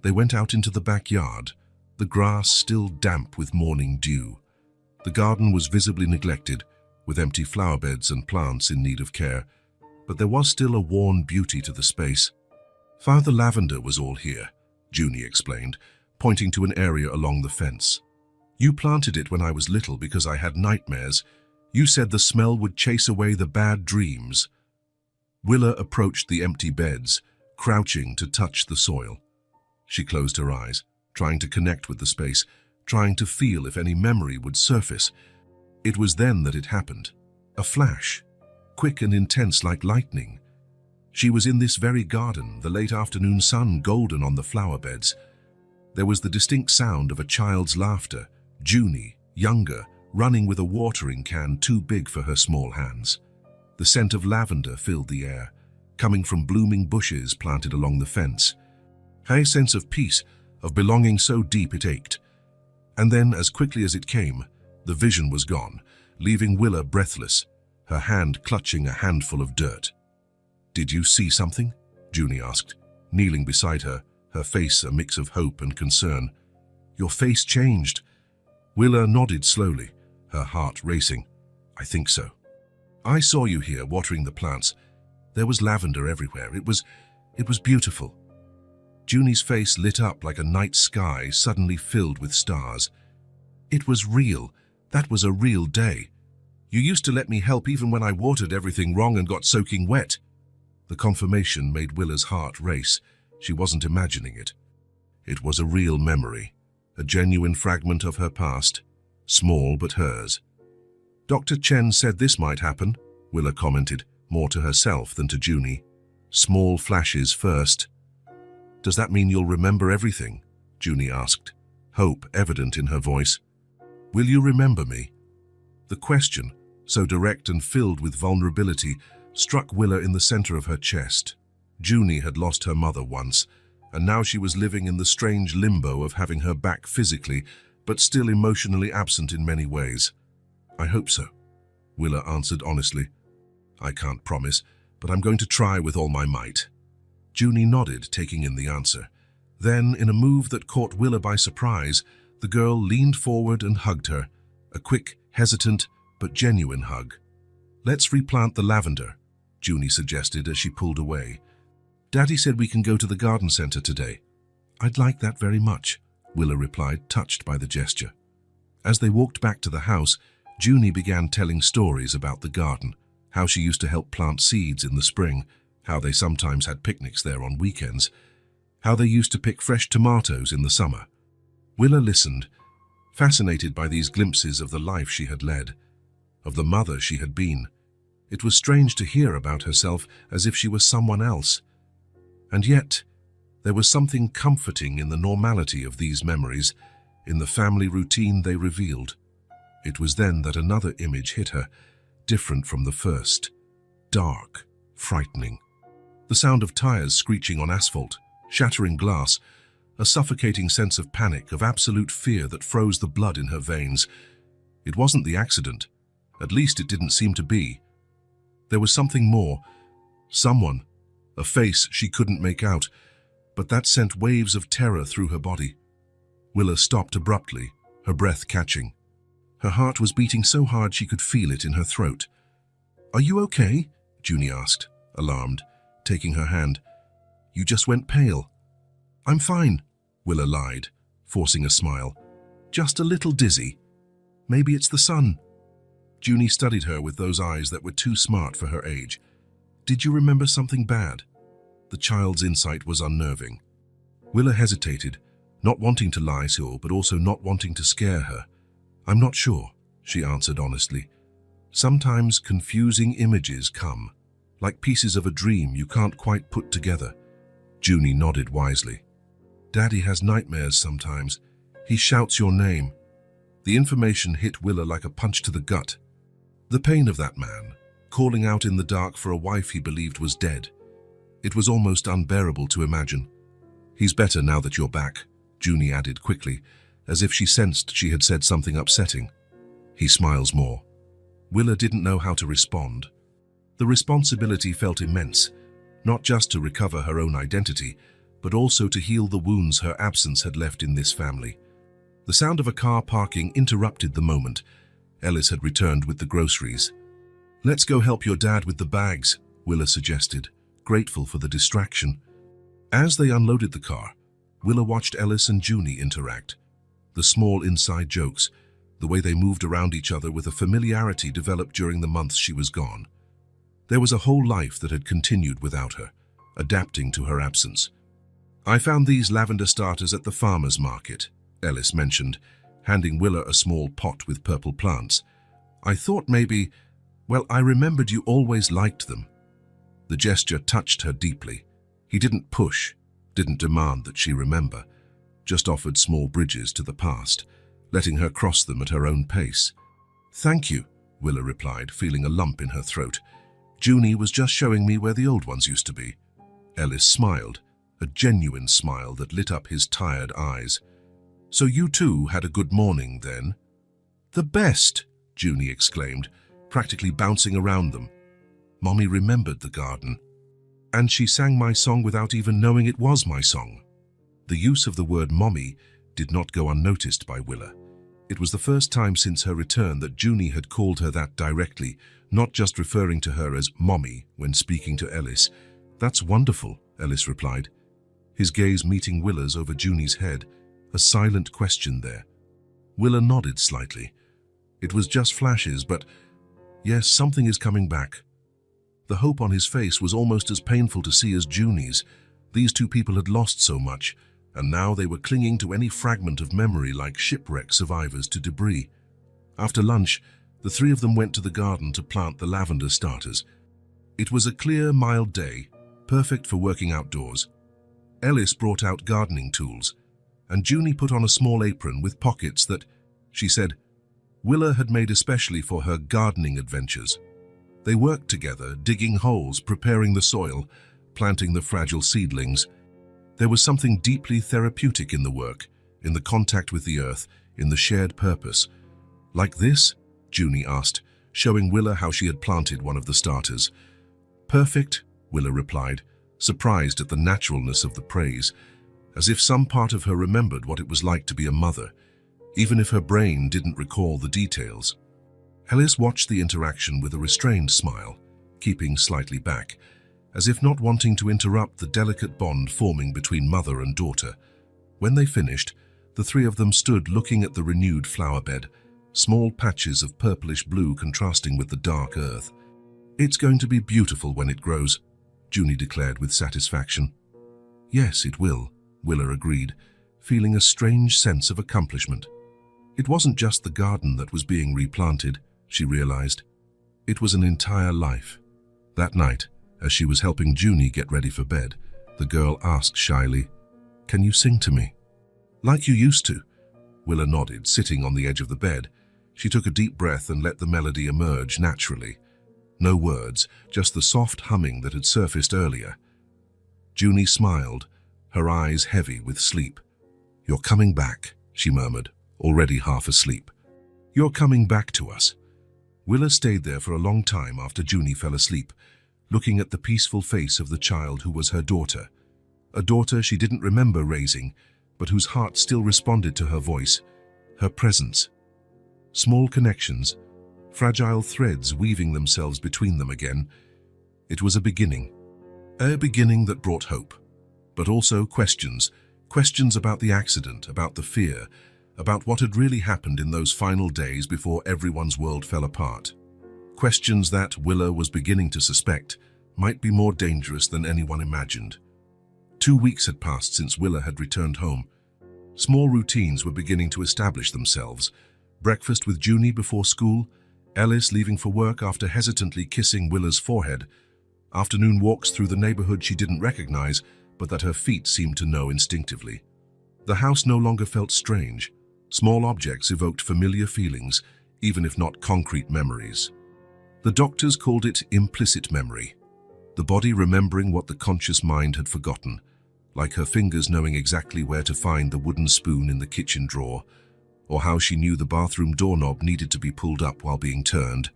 They went out into the backyard, the grass still damp with morning dew. The garden was visibly neglected, with empty flower beds and plants in need of care, but there was still a worn beauty to the space. "Father Lavender was all here," Junie explained, pointing to an area along the fence. "You planted it when I was little because I had nightmares. You said the smell would chase away the bad dreams." Willa approached the empty beds, crouching to touch the soil. She closed her eyes, trying to connect with the space, trying to feel if any memory would surface. It was then that it happened. A flash, quick and intense like lightning. She was in this very garden, the late afternoon sun golden on the flower beds. There was the distinct sound of a child's laughter, Junie, younger, running with a watering can too big for her small hands. The scent of lavender filled the air, coming from blooming bushes planted along the fence. A sense of peace, of belonging so deep it ached. And then, as quickly as it came, the vision was gone, leaving Willa breathless, her hand clutching a handful of dirt. "Did you see something?" Junie asked, kneeling beside her, her face a mix of hope and concern. "Your face changed." Willa nodded slowly, her heart racing. "I think so. I saw you here watering the plants. There was lavender everywhere. It was beautiful." Junie's face lit up like a night sky suddenly filled with stars. "It was real. That was a real day. You used to let me help even when I watered everything wrong and got soaking wet." The confirmation made Willa's heart race. She wasn't imagining it. It was a real memory, a genuine fragment of her past, small but hers. "Dr. Chen said this might happen," Willa commented, more to herself than to Junie. "Small flashes first." "Does that mean you'll remember everything?" Junie asked, hope evident in her voice. "Will you remember me?" The question, so direct and filled with vulnerability, struck Willa in the center of her chest. Junie had lost her mother once, and now she was living in the strange limbo of having her back physically, but still emotionally absent in many ways. "I hope so," Willa answered honestly. "I can't promise, but I'm going to try with all my might." Junie nodded, taking in the answer. Then, in a move that caught Willa by surprise, the girl leaned forward and hugged her, a quick, hesitant, but genuine hug. "Let's replant the lavender," Junie suggested as she pulled away. "Daddy said we can go to the garden center today." "I'd like that very much," Willa replied, touched by the gesture. As they walked back to the house, Junie began telling stories about the garden, how she used to help plant seeds in the spring, how they sometimes had picnics there on weekends, how they used to pick fresh tomatoes in the summer. Willa listened, fascinated by these glimpses of the life she had led, of the mother she had been. It was strange to hear about herself as if she was someone else. And yet, there was something comforting in the normality of these memories, in the family routine they revealed. It was then that another image hit her, different from the first. Dark, frightening. The sound of tires screeching on asphalt, shattering glass, a suffocating sense of panic, of absolute fear that froze the blood in her veins. It wasn't the accident. At least it didn't seem to be. There was something more. Someone. A face she couldn't make out, but that sent waves of terror through her body. Willa stopped abruptly, her breath catching. Her heart was beating so hard she could feel it in her throat. "Are you okay?" Junie asked, alarmed, taking her hand. "You just went pale." "I'm fine," Willa lied, forcing a smile. "Just a little dizzy. Maybe it's the sun." Junie studied her with those eyes that were too smart for her age. "Did you remember something bad?" The child's insight was unnerving. Willa hesitated, not wanting to lie to her, but also not wanting to scare her. "I'm not sure," she answered honestly. "Sometimes confusing images come, like pieces of a dream you can't quite put together." Junie nodded wisely. "Daddy has nightmares sometimes. He shouts your name." The information hit Willa like a punch to the gut. The pain of that man, calling out in the dark for a wife he believed was dead. It was almost unbearable to imagine. "He's better now that you're back," Junie added quickly, as if she sensed she had said something upsetting. "He smiles more." Willa didn't know how to respond. The responsibility felt immense, not just to recover her own identity, but also to heal the wounds her absence had left in this family. The sound of a car parking interrupted the moment. Ellis had returned with the groceries. "Let's go help your dad with the bags," Willa suggested, grateful for the distraction. As they unloaded the car, Willa watched Ellis and Junie interact. The small inside jokes, the way they moved around each other with a familiarity developed during the months she was gone. There was a whole life that had continued without her, adapting to her absence. "I found these lavender starters at the farmer's market," Ellis mentioned, handing Willa a small pot with purple plants. "I thought maybe, well, I remembered you always liked them." The gesture touched her deeply. He didn't push, didn't demand that she remember, just offered small bridges to the past, letting her cross them at her own pace. "Thank you," Willa replied, feeling a lump in her throat. "Junie was just showing me where the old ones used to be." Ellis smiled, a genuine smile that lit up his tired eyes. So you too had a good morning, then? The best, Junie exclaimed, practically bouncing around them. Mommy remembered the garden. And she sang my song without even knowing it was my song. The use of the word mommy did not go unnoticed by Willa. It was the first time since her return that Junie had called her that directly, not just referring to her as mommy when speaking to Ellis. That's wonderful, Ellis replied, his gaze meeting Willa's over Junie's head, a silent question there. Willa nodded slightly. It was just flashes, but yes, something is coming back. The hope on his face was almost as painful to see as Junie's. These two people had lost so much, and now they were clinging to any fragment of memory like shipwreck survivors to debris. After lunch, the three of them went to the garden to plant the lavender starters. It was a clear, mild day, perfect for working outdoors. Ellis brought out gardening tools, and Junie put on a small apron with pockets that, she said, Willa had made especially for her gardening adventures. They worked together, digging holes, preparing the soil, planting the fragile seedlings. There was something deeply therapeutic in the work, in the contact with the earth, in the shared purpose. Like this? Junie asked, showing Willa how she had planted one of the starters. Perfect, Willa replied, surprised at the naturalness of the praise, as if some part of her remembered what it was like to be a mother, even if her brain didn't recall the details. Ellis watched the interaction with a restrained smile, keeping slightly back, as if not wanting to interrupt the delicate bond forming between mother and daughter. When they finished, the three of them stood looking at the renewed flower bed, small patches of purplish blue contrasting with the dark earth. It's going to be beautiful when it grows, Junie declared with satisfaction. Yes, it will, Willa agreed, feeling a strange sense of accomplishment. It wasn't just the garden that was being replanted, she realized. It was an entire life. That night, as she was helping Junie get ready for bed, the girl asked shyly, "Can you sing to me?" "Like you used to," Willa nodded, sitting on the edge of the bed. She took a deep breath and let the melody emerge naturally. No words, just the soft humming that had surfaced earlier. Junie smiled, her eyes heavy with sleep. "You're coming back," she murmured, already half asleep. "You're coming back to us." Willa stayed there for a long time after Junie fell asleep, looking at the peaceful face of the child who was her daughter. A daughter she didn't remember raising, but whose heart still responded to her voice, her presence. Small connections, fragile threads weaving themselves between them again. It was a beginning that brought hope, but also questions about the accident, about the fear, about what had really happened in those final days before everyone's world fell apart. Questions that Willa was beginning to suspect might be more dangerous than anyone imagined. 2 weeks had passed since Willa had returned home. Small routines were beginning to establish themselves. Breakfast with Junie before school, Ellis leaving for work after hesitantly kissing Willa's forehead, afternoon walks through the neighborhood she didn't recognize, but that her feet seemed to know instinctively. The house no longer felt strange. Small objects evoked familiar feelings, even if not concrete memories. The doctors called it implicit memory, the body remembering what the conscious mind had forgotten, like her fingers knowing exactly where to find the wooden spoon in the kitchen drawer, or how she knew the bathroom doorknob needed to be pulled up while being turned.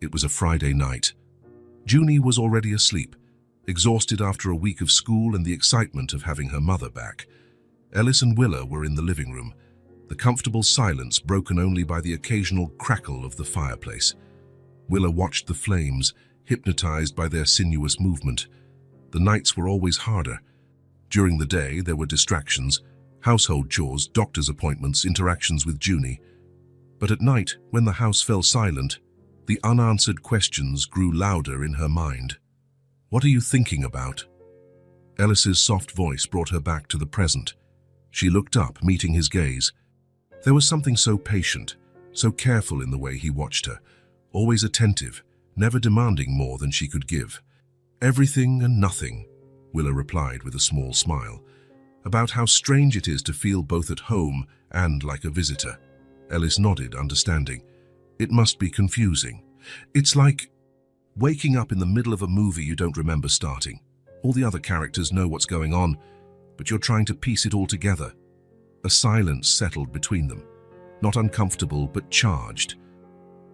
It was a Friday night. Junie was already asleep, exhausted after a week of school and the excitement of having her mother back. Ellis and Willa were in the living room, the comfortable silence broken only by the occasional crackle of the fireplace. Willa watched the flames, hypnotized by their sinuous movement. The nights were always harder. During the day, there were distractions, household chores, doctor's appointments, interactions with Junie. But at night, when the house fell silent, the unanswered questions grew louder in her mind. "What are you thinking about?" Ellis's soft voice brought her back to the present. She looked up, meeting his gaze. There was something so patient, so careful in the way he watched her, always attentive, never demanding more than she could give. "Everything and nothing," Willa replied with a small smile, "about how strange it is to feel both at home and like a visitor." Ellis nodded, understanding. "It must be confusing. It's like waking up in the middle of a movie you don't remember starting. All the other characters know what's going on, but you're trying to piece it all together." A silence settled between them, not uncomfortable but charged.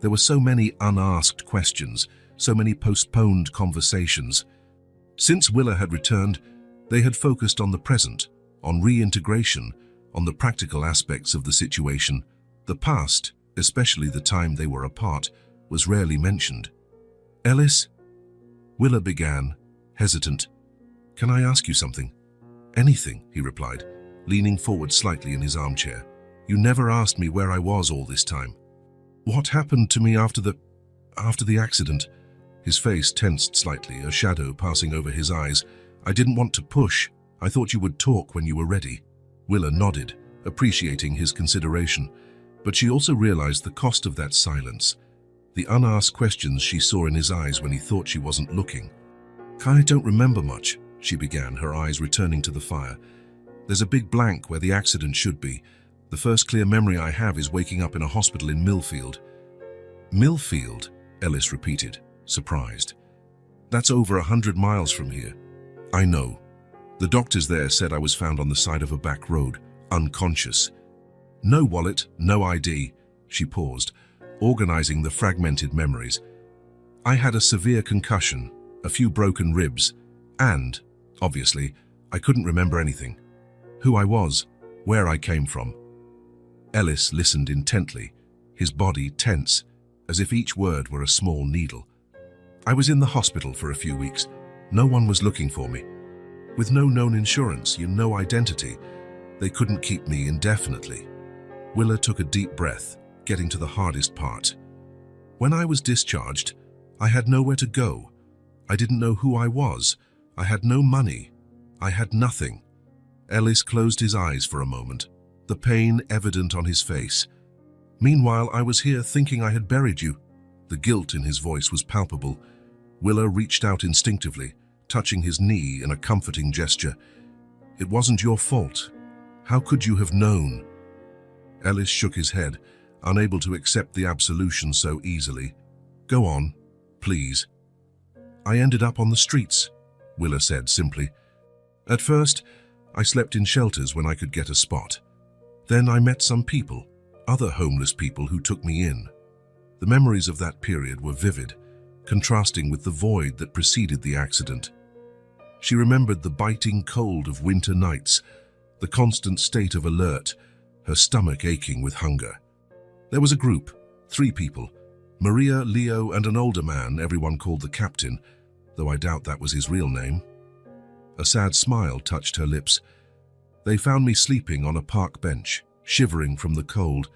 There were so many unasked questions, so many postponed conversations. Since Willa had returned, they had focused on the present, on reintegration, on the practical aspects of the situation. The past, especially the time they were apart, was rarely mentioned. "Ellis?" Willa began, hesitant. "Can I ask you something?" "Anything," he replied, leaning forward slightly in his armchair. "You never asked me where I was all this time." "What happened to me after the accident?" His face tensed slightly, a shadow passing over his eyes. "I didn't want to push. I thought you would talk when you were ready." Willa nodded, appreciating his consideration, but she also realized the cost of that silence, the unasked questions she saw in his eyes when he thought she wasn't looking. "I don't remember much," she began, her eyes returning to the fire. "There's a big blank where the accident should be. The first clear memory I have is waking up in a hospital in Millfield." "Millfield?" Ellis repeated, surprised. "That's over 100 miles from here." "I know. The doctors there said I was found on the side of a back road, unconscious. No wallet, no ID." She paused, organizing the fragmented memories. "I had a severe concussion, a few broken ribs, and, obviously, I couldn't remember anything. Who I was, where I came from." Ellis listened intently, his body tense, as if each word were a small needle. "I was in the hospital for a few weeks. No one was looking for me. With no known insurance, no identity, they couldn't keep me indefinitely." Willa took a deep breath, getting to the hardest part. "When I was discharged, I had nowhere to go. I didn't know who I was. I had no money. I had nothing." Ellis closed his eyes for a moment, the pain evident on his face. "Meanwhile, I was here thinking I had buried you." The guilt in his voice was palpable. Willa reached out instinctively, touching his knee in a comforting gesture. "It wasn't your fault. How could you have known?" Ellis shook his head, unable to accept the absolution so easily. "Go on, please." "I ended up on the streets," Willa said simply. "At first, I slept in shelters when I could get a spot. Then I met some people, other homeless people who took me in. The memories of that period were vivid, contrasting with the void that preceded the accident. She remembered the biting cold of winter nights, the constant state of alert, her stomach aching with hunger. There was a group, 3 people, Maria, Leo, and an older man everyone called the captain, though I doubt that was his real name." A sad smile touched her lips. "They found me sleeping on a park bench, shivering from the cold.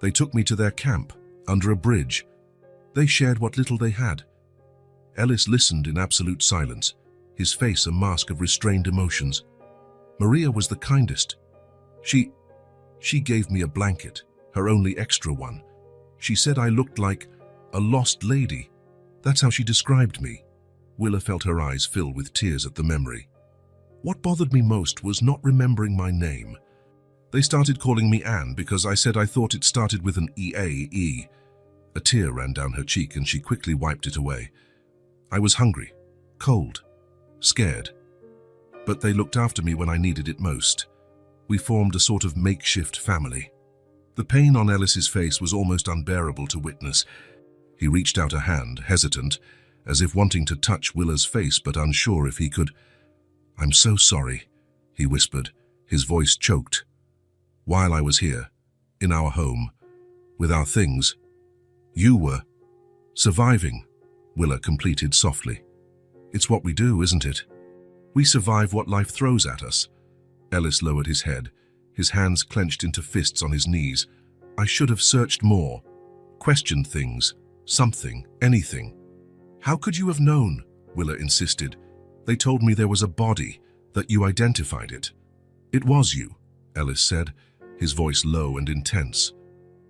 They took me to their camp, under a bridge. They shared what little they had." Ellis listened in absolute silence, his face a mask of restrained emotions. "Maria was the kindest. She gave me a blanket, her only extra one. She said I looked like a lost lady. That's how she described me." Willa felt her eyes fill with tears at the memory. "What bothered me most was not remembering my name. They started calling me Anne because I said I thought it started with an E-A-E. A tear ran down her cheek and she quickly wiped it away. I was hungry, cold, scared. But they looked after me when I needed it most. We formed a sort of makeshift family." The pain on Ellis's face was almost unbearable to witness. He reached out a hand, hesitant, as if wanting to touch Willa's face but unsure if he could. "I'm so sorry," he whispered, his voice choked. "While I was here, in our home, with our things, you were surviving," Willa completed softly. "It's what we do, isn't it? We survive what life throws at us." Ellis lowered his head, his hands clenched into fists on his knees. "I should have searched more, questioned things, something, anything." "How could you have known?" Willa insisted. "They told me there was a body, that you identified it." "It was you," Ellis said, his voice low and intense.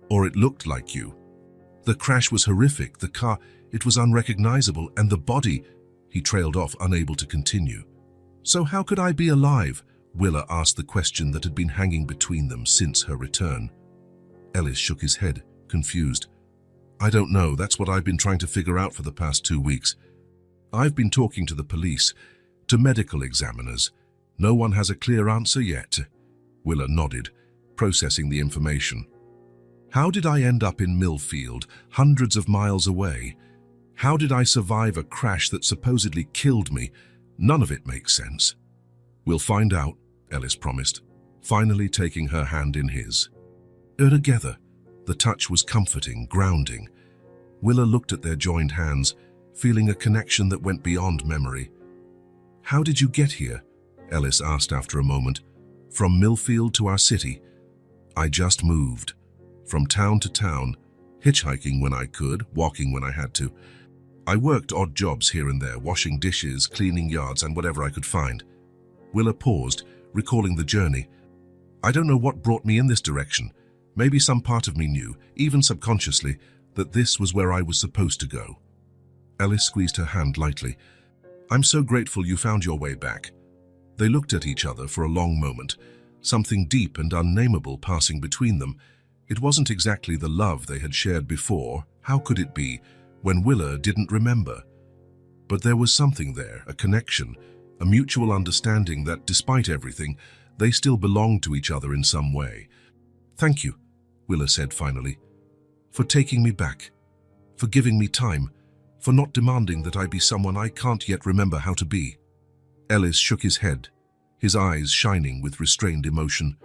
"Or it looked like you. The crash was horrific, the car, it was unrecognizable, and the body—" He trailed off, unable to continue. "So how could I be alive?" Willa asked the question that had been hanging between them since her return. Ellis shook his head, confused. "I don't know, that's what I've been trying to figure out for the past 2 weeks. I've been talking to the police, to medical examiners. No one has a clear answer yet." Willa nodded, processing the information. How did I end up in Millfield, hundreds of miles away? How did I survive a crash that supposedly killed me? None of it makes sense. We'll find out, Ellis promised, finally taking her hand in his. Together, the touch was comforting, grounding. Willa looked at their joined hands, feeling a connection that went beyond memory. How did you get here? Ellis asked after a moment. From Millfield to our city. I just moved. From town to town, hitchhiking when I could, walking when I had to. I worked odd jobs here and there, washing dishes, cleaning yards, and whatever I could find. Willa paused, recalling the journey. I don't know what brought me in this direction. Maybe some part of me knew, even subconsciously, that this was where I was supposed to go. Ellis squeezed her hand lightly. I'm so grateful you found your way back. They looked at each other for a long moment, something deep and unnameable passing between them. It wasn't exactly the love they had shared before. How could it be, when Willa didn't remember? But there was something there, a connection, a mutual understanding that, despite everything, they still belonged to each other in some way. Thank you, Willa said finally, for taking me back, for giving me time, for not demanding that I be someone I can't yet remember how to be. Ellis shook his head, his eyes shining with restrained emotion.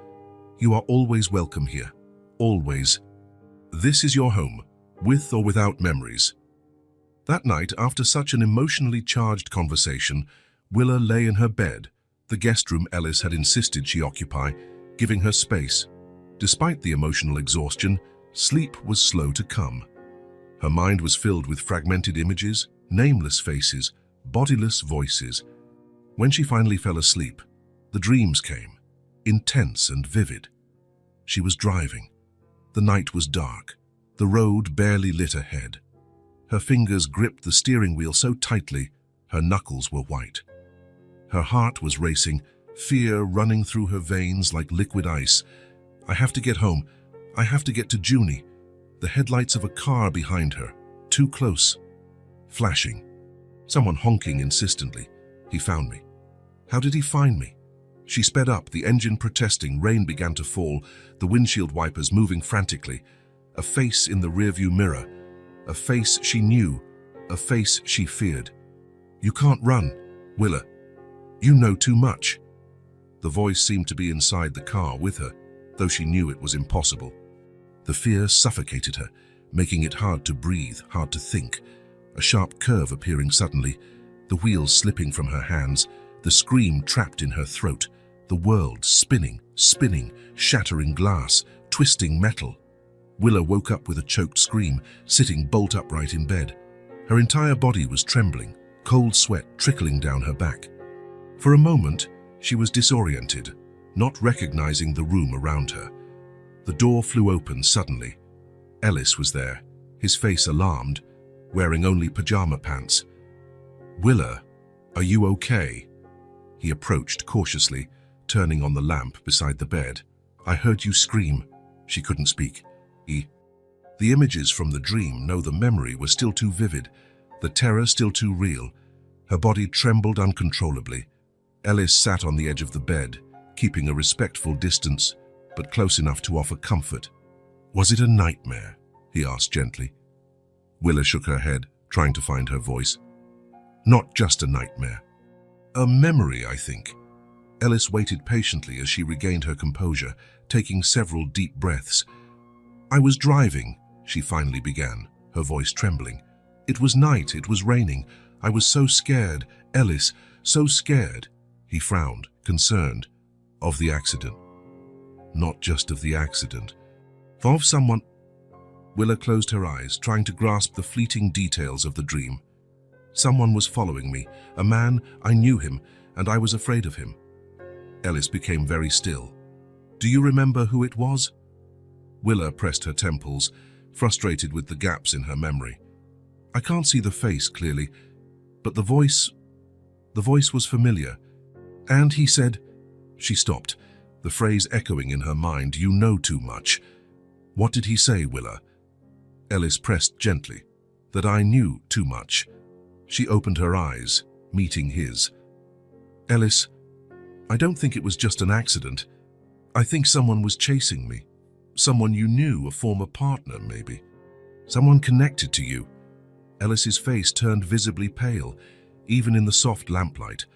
You are always welcome here, always. This is your home, with or without memories. That night, after such an emotionally charged conversation, Willa lay in her bed, the guest room Ellis had insisted she occupy, giving her space. Despite the emotional exhaustion, sleep was slow to come. Her mind was filled with fragmented images, nameless faces, bodiless voices. When she finally fell asleep, the dreams came, intense and vivid. She was driving. The night was dark. The road barely lit ahead. Her fingers gripped the steering wheel so tightly, her knuckles were white. Her heart was racing, fear running through her veins like liquid ice. I have to get home. I have to get to Junie. The headlights of a car behind her, too close. Flashing. Someone honking insistently. He found me. How did he find me? She sped up, the engine protesting, rain began to fall, the windshield wipers moving frantically. A face in the rearview mirror. A face she knew. A face she feared. You can't run, Willa. You know too much. The voice seemed to be inside the car with her, though she knew it was impossible. The fear suffocated her, making it hard to breathe, hard to think. A sharp curve appearing suddenly, the wheels slipping from her hands, the scream trapped in her throat, the world spinning, shattering glass, twisting metal. Willa woke up with a choked scream, sitting bolt upright in bed. Her entire body was trembling, cold sweat trickling down her back. For a moment, she was disoriented, not recognizing the room around her. The door flew open suddenly. Ellis was there, his face alarmed, wearing only pajama pants. Willa, are you okay? He approached cautiously, turning on the lamp beside the bed. I heard you scream. She couldn't speak. The images from the dream, no, the memory, were still too vivid, the terror still too real. Her body trembled uncontrollably. Ellis sat on the edge of the bed, keeping a respectful distance, but close enough to offer comfort. Was it a nightmare? He asked gently. Willa shook her head, trying to find her voice. Not just a nightmare. A memory, I think. Ellis waited patiently as she regained her composure, taking several deep breaths. I was driving, she finally began, her voice trembling. It was night, it was raining. I was so scared, Ellis, so scared. He frowned, concerned. Of the accident. Not just of the accident. Of someone. Willa closed her eyes, trying to grasp the fleeting details of the dream. Someone was following me, a man, I knew him, and I was afraid of him. Ellis became very still. Do you remember who it was? Willa pressed her temples, frustrated with the gaps in her memory. I can't see the face clearly, but the voice was familiar. And he said, she stopped, the phrase echoing in her mind, you know too much. What did he say, Willa? Ellis pressed gently, that I knew too much. She opened her eyes, meeting his. Ellis, I don't think it was just an accident. I think someone was chasing me. Someone you knew, a former partner, maybe. Someone connected to you. Ellis's face turned visibly pale, even in the soft lamplight.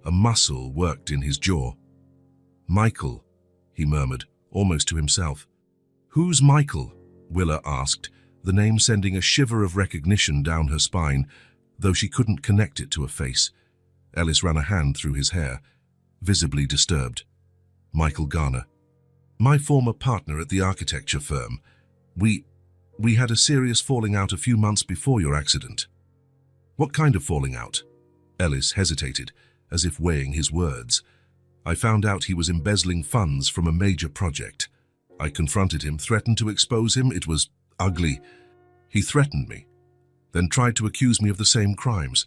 A muscle worked in his jaw. Michael, he murmured, almost to himself. Who's Michael? Willa asked, the name sending a shiver of recognition down her spine, though she couldn't connect it to a face. Ellis ran a hand through his hair, visibly disturbed. Michael Garner. My former partner at the architecture firm. We had a serious falling out a few months before your accident. What kind of falling out? Ellis hesitated, as if weighing his words. I found out he was embezzling funds from a major project. I confronted him, threatened to expose him. It was ugly. He threatened me, then tried to accuse me of the same crimes.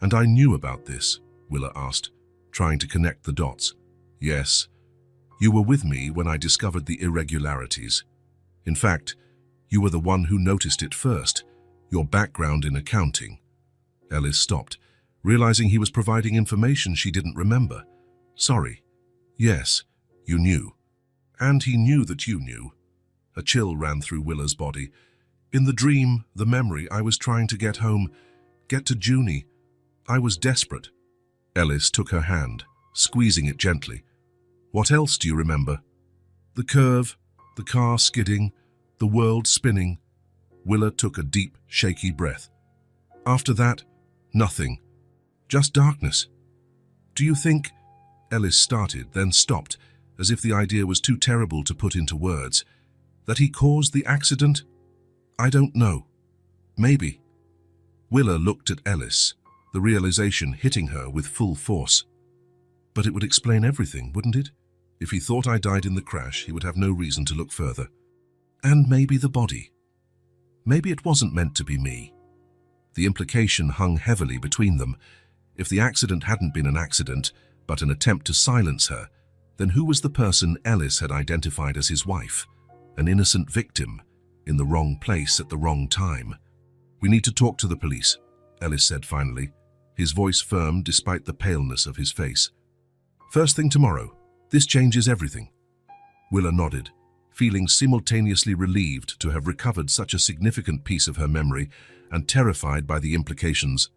And I knew about this, Willa asked, trying to connect the dots. Yes. You were with me when I discovered the irregularities. In fact, you were the one who noticed it first, your background in accounting. Ellis stopped, realizing he was providing information she didn't remember. Sorry. Yes, you knew. And he knew that you knew. A chill ran through Willa's body. In the dream, the memory, I was trying to get home, get to Junie. I was desperate. Ellis took her hand, squeezing it gently. What else do you remember? The curve, the car skidding, the world spinning. Willa took a deep, shaky breath. After that, nothing. Just darkness. Do you think... Ellis started, then stopped, as if the idea was too terrible to put into words. That he caused the accident? I don't know. Maybe. Willa looked at Ellis, the realization hitting her with full force. But it would explain everything, wouldn't it? If he thought I died in the crash, he would have no reason to look further. And maybe the body. Maybe it wasn't meant to be me. The implication hung heavily between them. If the accident hadn't been an accident, but an attempt to silence her, then who was the person Ellis had identified as his wife? An innocent victim, in the wrong place at the wrong time. We need to talk to the police, Ellis said finally, his voice firm despite the paleness of his face. First thing tomorrow. This changes everything. Willa nodded, feeling simultaneously relieved to have recovered such a significant piece of her memory and terrified by the implications.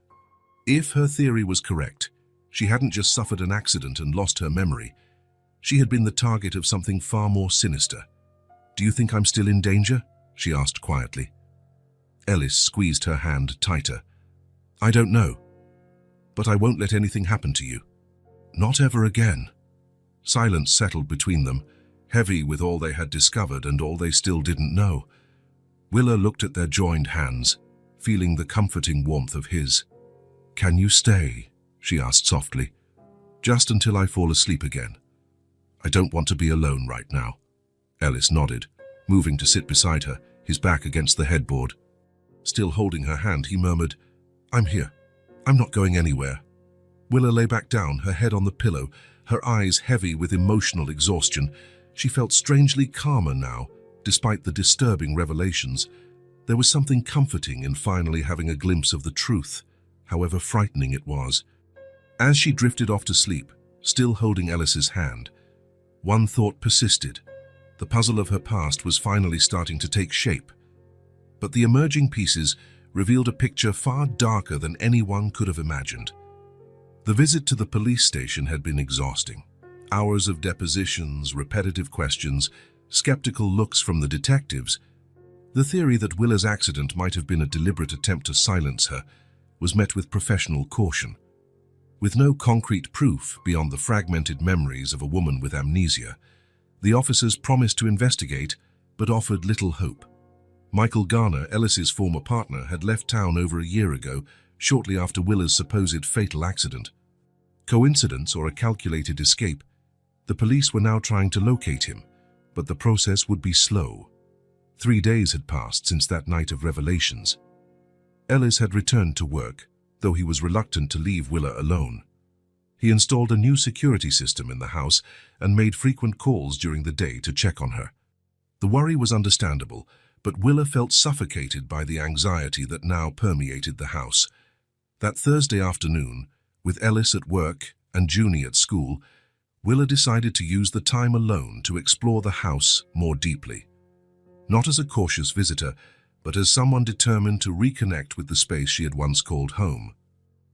If her theory was correct, she hadn't just suffered an accident and lost her memory. She had been the target of something far more sinister. Do you think I'm still in danger? She asked quietly. Ellis squeezed her hand tighter. I don't know, but I won't let anything happen to you. Not ever again. Silence settled between them, heavy with all they had discovered and all they still didn't know. Willa looked at their joined hands, feeling the comforting warmth of his. Can you stay? She asked softly. Just until I fall asleep again. I don't want to be alone right now. Ellis nodded, moving to sit beside her, his back against the headboard. Still holding her hand, he murmured, I'm here. I'm not going anywhere. Willa lay back down, her head on the pillow, her eyes heavy with emotional exhaustion. She felt strangely calmer now, despite the disturbing revelations. There was something comforting in finally having a glimpse of the truth, however frightening it was. As she drifted off to sleep, still holding Ellis's hand, one thought persisted. The puzzle of her past was finally starting to take shape. But the emerging pieces revealed a picture far darker than anyone could have imagined. The visit to the police station had been exhausting. Hours of depositions, repetitive questions, skeptical looks from the detectives. The theory that Willa's accident might have been a deliberate attempt to silence her was met with professional caution. With no concrete proof beyond the fragmented memories of a woman with amnesia, the officers promised to investigate, but offered little hope. Michael Garner, Ellis's former partner, had left town over a year ago, shortly after Willa's supposed fatal accident. Coincidence or a calculated escape? The police were now trying to locate him, but the process would be slow. 3 days had passed since that night of revelations. Ellis had returned to work, though he was reluctant to leave Willa alone. He installed a new security system in the house and made frequent calls during the day to check on her. The worry was understandable, but Willa felt suffocated by the anxiety that now permeated the house. That Thursday afternoon, with Ellis at work and Junie at school, Willa decided to use the time alone to explore the house more deeply. Not as a cautious visitor, but as someone determined to reconnect with the space she had once called home.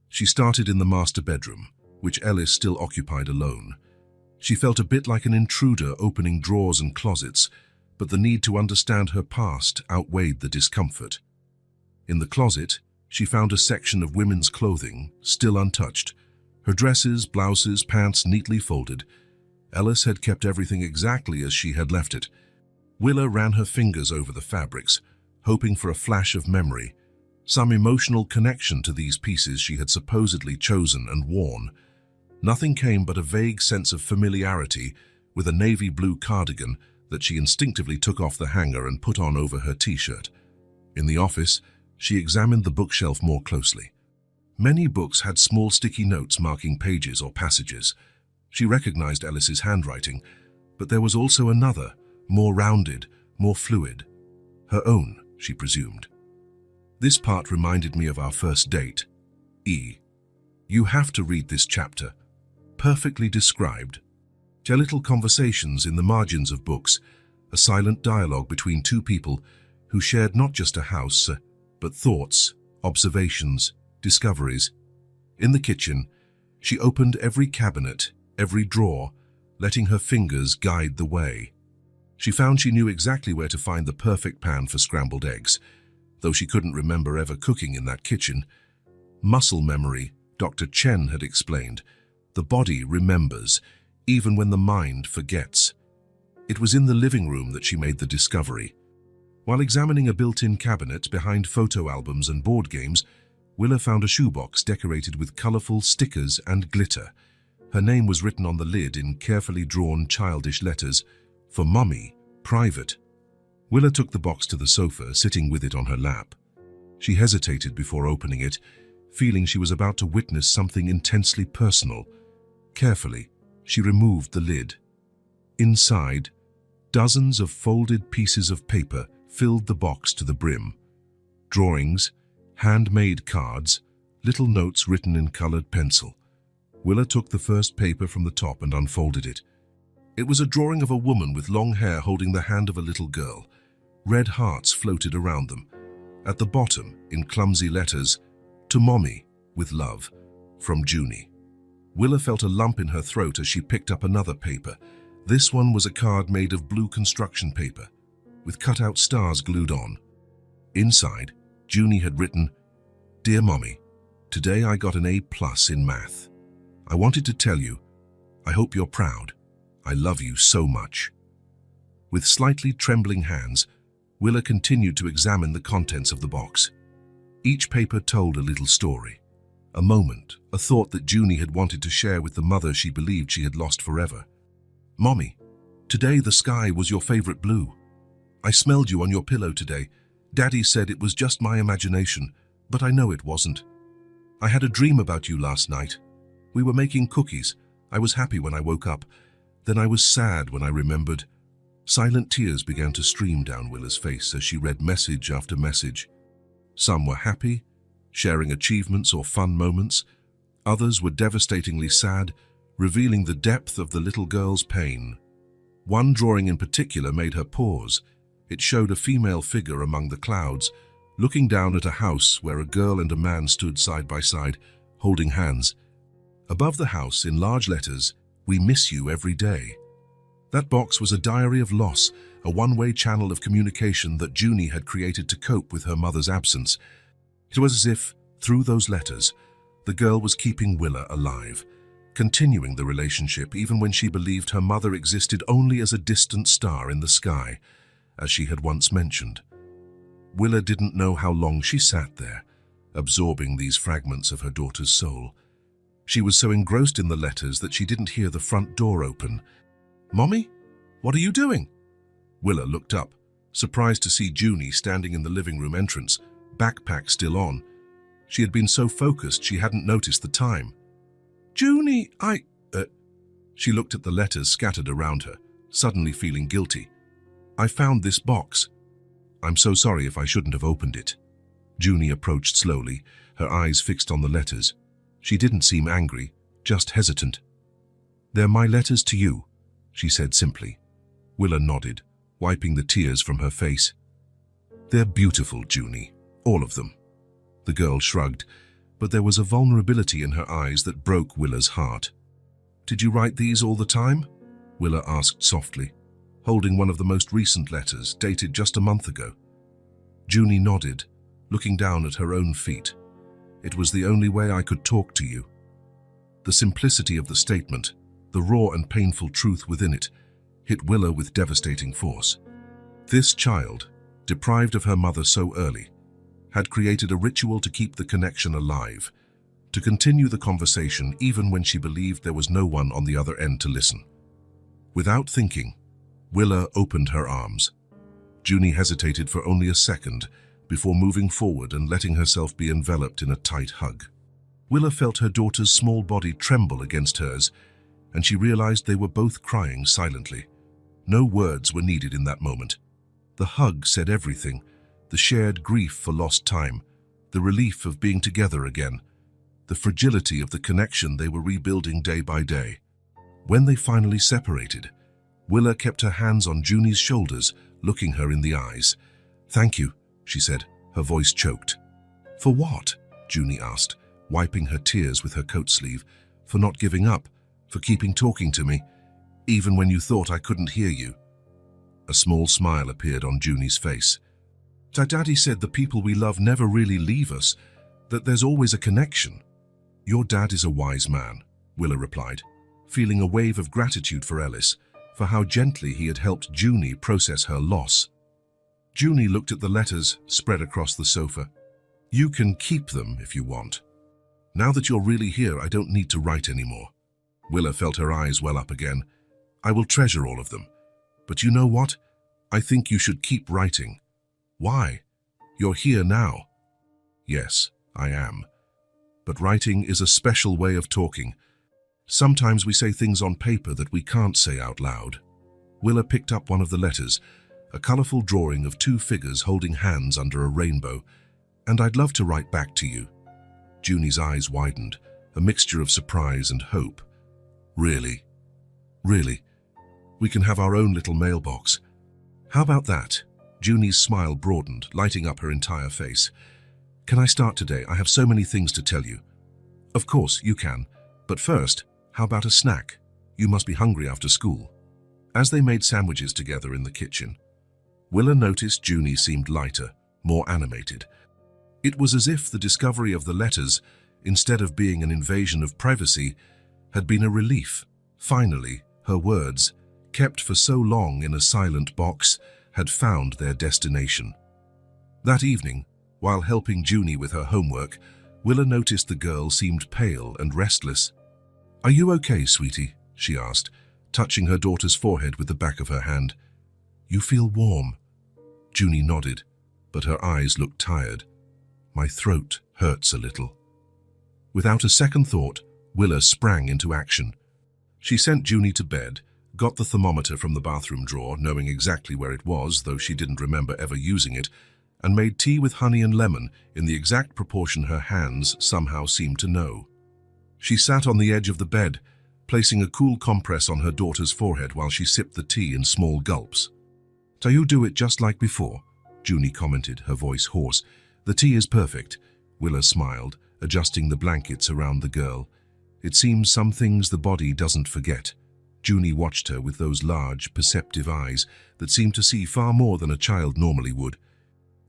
She started in the master bedroom, which Ellis still occupied alone. She felt a bit like an intruder opening drawers and closets, but the need to understand her past outweighed the discomfort. In the closet, she found a section of women's clothing, still untouched. Her dresses, blouses, pants neatly folded. Ellis had kept everything exactly as she had left it. Willa ran her fingers over the fabrics, hoping for a flash of memory, some emotional connection to these pieces she had supposedly chosen and worn. Nothing came but a vague sense of familiarity with a navy blue cardigan that she instinctively took off the hanger and put on over her t-shirt. In the office, she examined the bookshelf more closely. Many books had small sticky notes marking pages or passages. She recognized Ellis's handwriting, but there was also another, more rounded, more fluid. Her own, she presumed. This part reminded me of our first date. E. You have to read this chapter. Perfectly described. Little conversations in the margins of books, a silent dialogue between two people who shared not just a house, but thoughts, observations, discoveries. In the kitchen, she opened every cabinet, every drawer, letting her fingers guide the way. She found she knew exactly where to find the perfect pan for scrambled eggs, though she couldn't remember ever cooking in that kitchen. Muscle memory, Dr. Chen had explained. The body remembers, even when the mind forgets. It was in the living room that she made the discovery. While examining a built-in cabinet behind photo albums and board games, Willa found a shoebox decorated with colorful stickers and glitter. Her name was written on the lid in carefully drawn childish letters, "For Mummy, private." Willa took the box to the sofa, sitting with it on her lap. She hesitated before opening it, feeling she was about to witness something intensely personal. Carefully, she removed the lid. Inside, dozens of folded pieces of paper filled the box to the brim. Drawings, handmade cards, little notes written in colored pencil. Willa took the first paper from the top and unfolded it. It was a drawing of a woman with long hair holding the hand of a little girl. Red hearts floated around them. At the bottom, in clumsy letters, "To Mommy, with love, from Junie." Willa felt a lump in her throat as she picked up another paper. This one was a card made of blue construction paper, with cut-out stars glued on. Inside, Junie had written, "Dear Mommy, today I got an A+ in math. I wanted to tell you, I hope you're proud. I love you so much." With slightly trembling hands, Willa continued to examine the contents of the box. Each paper told a little story. A moment, a thought that Junie had wanted to share with the mother she believed she had lost forever. "Mommy, today the sky was your favorite blue. I smelled you on your pillow today. Daddy said it was just my imagination, but I know it wasn't. I had a dream about you last night. We were making cookies. I was happy when I woke up. Then I was sad when I remembered." Silent tears began to stream down Willa's face as she read message after message. Some were happy, sharing achievements or fun moments. Others were devastatingly sad, revealing the depth of the little girl's pain. One drawing in particular made her pause. It showed a female figure among the clouds, looking down at a house where a girl and a man stood side by side, holding hands. Above the house, in large letters, "We miss you every day." That box was a diary of loss, a one-way channel of communication that Junie had created to cope with her mother's absence. It was as if, through those letters, the girl was keeping Willa alive, continuing the relationship even when she believed her mother existed only as a distant star in the sky, as she had once mentioned. Willa didn't know how long she sat there, absorbing these fragments of her daughter's soul. She was so engrossed in the letters that she didn't hear the front door open. "Mommy, what are you doing?" Willa looked up, surprised to see Junie standing in the living room entrance, backpack still on. She had been so focused she hadn't noticed the time. "Junie, She looked at the letters scattered around her, suddenly feeling guilty. "I found this box. I'm so sorry if I shouldn't have opened it." Junie approached slowly, her eyes fixed on the letters. She didn't seem angry, just hesitant. "They're my letters to you," she said simply. Willa nodded, wiping the tears from her face. "They're beautiful, Junie, all of them." The girl shrugged, but there was a vulnerability in her eyes that broke Willa's heart. "Did you write these all the time?" Willa asked softly, holding one of the most recent letters, dated just a month ago. Junie nodded, looking down at her own feet. "It was the only way I could talk to you." The simplicity of the statement, the raw and painful truth within it, hit Willa with devastating force. This child, deprived of her mother so early, had created a ritual to keep the connection alive, to continue the conversation even when she believed there was no one on the other end to listen. Without thinking, Willa opened her arms. Junie hesitated for only a second before moving forward and letting herself be enveloped in a tight hug. Willa felt her daughter's small body tremble against hers, and she realized they were both crying silently. No words were needed in that moment. The hug said everything, the shared grief for lost time, the relief of being together again, the fragility of the connection they were rebuilding day by day. When they finally separated, Willa kept her hands on Junie's shoulders, looking her in the eyes. "Thank you," she said, her voice choked. "For what?" Junie asked, wiping her tears with her coat sleeve. "For not giving up, for keeping talking to me, even when you thought I couldn't hear you." A small smile appeared on Junie's face. "Daddy said the people we love never really leave us, that there's always a connection." "Your dad is a wise man," Willa replied, feeling a wave of gratitude for Ellis, for how gently he had helped Junie process her loss. Junie looked at the letters spread across the sofa. "You can keep them if you want. Now that you're really here, I don't need to write anymore." Willa felt her eyes well up again. "I will treasure all of them. But you know what? I think you should keep writing." "Why? You're here now." "Yes, I am. But writing is a special way of talking. Sometimes we say things on paper that we can't say out loud." Willa picked up one of the letters, a colorful drawing of two figures holding hands under a rainbow. "And I'd love to write back to you." Junie's eyes widened, a mixture of surprise and hope. "Really? Really? We can have our own little mailbox." "How about that?" Junie's smile broadened, lighting up her entire face. "Can I start today? I have so many things to tell you." "Of course, you can. But first, how about a snack? You must be hungry after school." As they made sandwiches together in the kitchen, Willa noticed Junie seemed lighter, more animated. It was as if the discovery of the letters, instead of being an invasion of privacy, had been a relief. Finally, her words, kept for so long in a silent box, had found their destination. That evening, while helping Junie with her homework, Willa noticed the girl seemed pale and restless. "Are you okay, sweetie?" she asked, touching her daughter's forehead with the back of her hand. "You feel warm." Junie nodded, but her eyes looked tired. "My throat hurts a little." Without a second thought, Willa sprang into action. She sent Junie to bed, got the thermometer from the bathroom drawer, knowing exactly where it was, though she didn't remember ever using it, and made tea with honey and lemon in the exact proportion her hands somehow seemed to know. She sat on the edge of the bed, placing a cool compress on her daughter's forehead while she sipped the tea in small gulps. "Do you do it just like before?" Junie commented, her voice hoarse. "The tea is perfect," Willa smiled, adjusting the blankets around the girl. "It seems some things the body doesn't forget." Junie watched her with those large, perceptive eyes that seemed to see far more than a child normally would.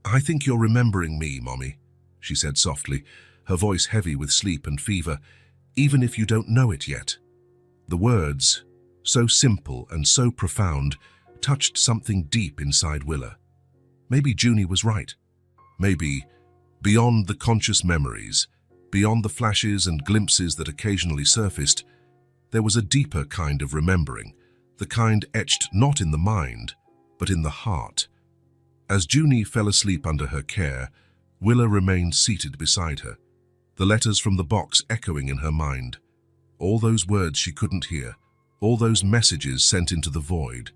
"I think you're remembering me, Mommy," she said softly, her voice heavy with sleep and fever, "even if you don't know it yet." The words, so simple and so profound, touched something deep inside Willa. Maybe Junie was right. Maybe, beyond the conscious memories, beyond the flashes and glimpses that occasionally surfaced, there was a deeper kind of remembering, the kind etched not in the mind, but in the heart. As Junie fell asleep under her care, Willa remained seated beside her, the letters from the box echoing in her mind. All those words she couldn't hear, all those messages sent into the void.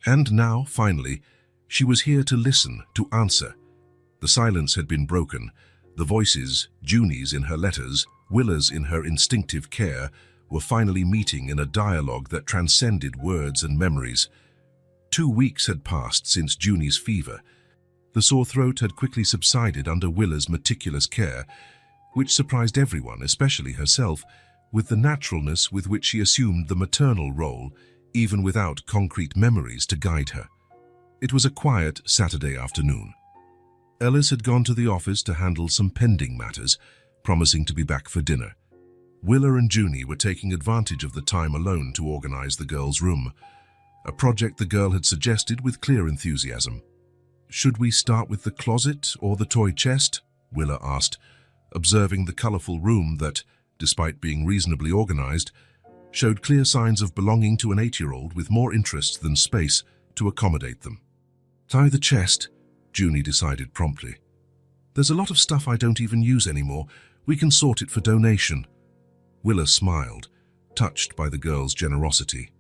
And now, finally, she was here to listen, to answer. The silence had been broken. The voices, Junie's in her letters, Willa's in her instinctive care, were finally meeting in a dialogue that transcended words and memories. 2 weeks had passed since Junie's fever. The sore throat had quickly subsided under Willa's meticulous care, which surprised everyone, especially herself, with the naturalness with which she assumed the maternal role, even without concrete memories to guide her. It was a quiet Saturday afternoon. Ellis had gone to the office to handle some pending matters, promising to be back for dinner. Willa and Junie were taking advantage of the time alone to organize the girls' room, a project the girl had suggested with clear enthusiasm. "Should we start with the closet or the toy chest?" Willa asked, observing the colorful room that, despite being reasonably organized, showed clear signs of belonging to an 8-year-old with more interests than space to accommodate them. "Tie the chest," Junie decided promptly. "There's a lot of stuff I don't even use anymore. We can sort it for donation." Willa smiled, touched by the girl's generosity.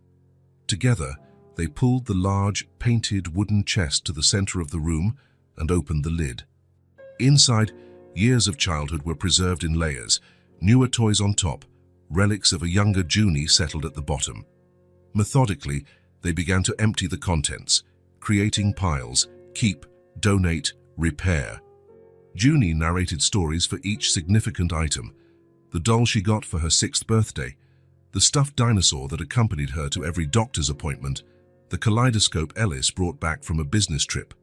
Together, they pulled the large, painted wooden chest to the center of the room and opened the lid. Inside, years of childhood were preserved in layers, newer toys on top, relics of a younger Junie settled at the bottom. Methodically, they began to empty the contents, creating piles: keep, donate, repair. Junie narrated stories for each significant item: the doll she got for her 6th birthday, the stuffed dinosaur that accompanied her to every doctor's appointment, the kaleidoscope Ellis brought back from a business trip.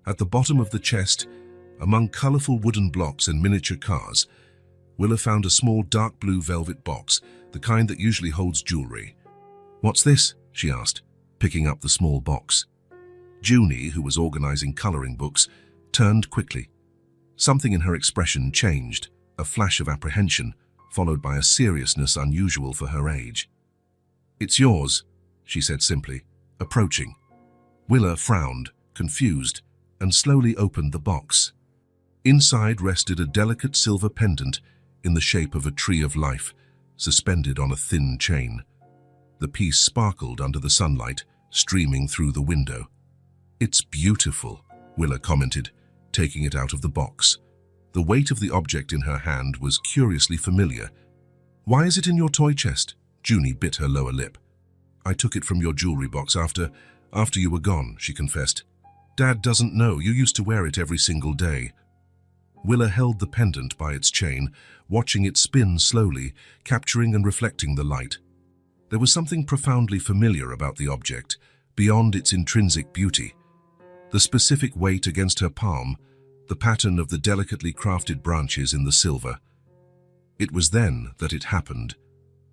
At the bottom of the chest, among colorful wooden blocks and miniature cars, Willa found a small dark blue velvet box, the kind that usually holds jewelry. "What's this?" she asked, picking up the small box. Junie, who was organizing coloring books, turned quickly. Something in her expression changed, a flash of apprehension, followed by a seriousness unusual for her age. "It's yours," she said simply, approaching. Willa frowned, confused, and slowly opened the box. Inside rested a delicate silver pendant in the shape of a tree of life, suspended on a thin chain. The piece sparkled under the sunlight, streaming through the window. "It's beautiful," Willa commented, taking it out of the box. The weight of the object in her hand was curiously familiar. "Why is it in your toy chest?" Junie bit her lower lip. "I took it from your jewelry box after you were gone," she confessed. "Dad doesn't know. You used to wear it every single day." Willa held the pendant by its chain, watching it spin slowly, capturing and reflecting the light. There was something profoundly familiar about the object, beyond its intrinsic beauty. The specific weight against her palm, the pattern of the delicately crafted branches in the silver. It was then that it happened.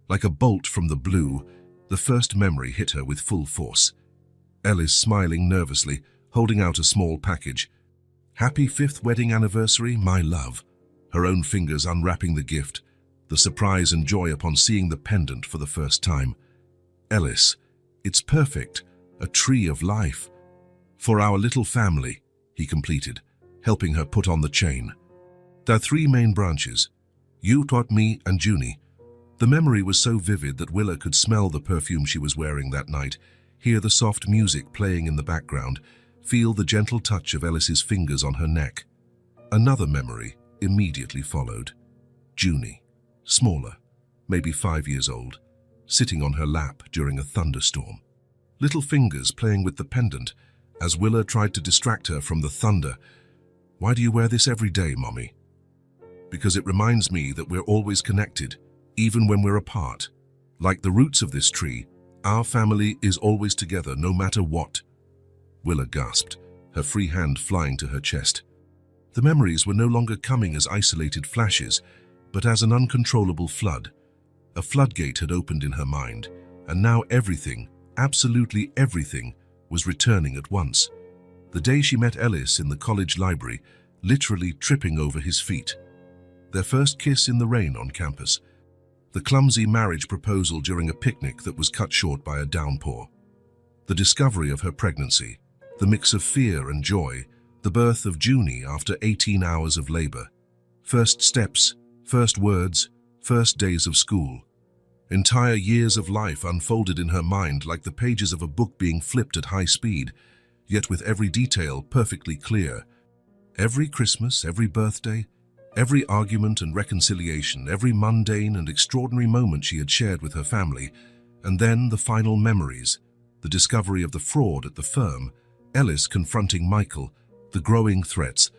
Like a bolt from the blue, the first memory hit her with full force. Ellis smiling nervously, holding out a small package. "Happy 5th wedding anniversary, my love." Her own fingers unwrapping the gift, the surprise and joy upon seeing the pendant for the first time. "Ellis, it's perfect, a tree of life. For our little family," he completed, helping her put on the chain. "There are 3 main branches. You taught me and Junie." The memory was so vivid that Willa could smell the perfume she was wearing that night, hear the soft music playing in the background, feel the gentle touch of Ellis's fingers on her neck. Another memory immediately followed. Junie, smaller, maybe 5 years old, sitting on her lap during a thunderstorm. Little fingers playing with the pendant as Willa tried to distract her from the thunder. "Why do you wear this every day, Mommy?" "Because it reminds me that we're always connected, even when we're apart. Like the roots of this tree, our family is always together no matter what." Willa gasped, her free hand flying to her chest. The memories were no longer coming as isolated flashes, but as an uncontrollable flood. A floodgate had opened in her mind, and now everything, absolutely everything, was returning at once. The day she met Ellis in the college library, literally tripping over his feet. Their first kiss in the rain on campus. The clumsy marriage proposal during a picnic that was cut short by a downpour. The discovery of her pregnancy, the mix of fear and joy, the birth of Junie after 18 hours of labor. First steps, first words, first days of school. Entire years of life unfolded in her mind like the pages of a book being flipped at high speed, yet with every detail perfectly clear. Every Christmas, every birthday, Every argument and reconciliation, every mundane and extraordinary moment she had shared with her family, and then the final memories, the discovery of the fraud at the firm, Ellis confronting Michael, the growing threats,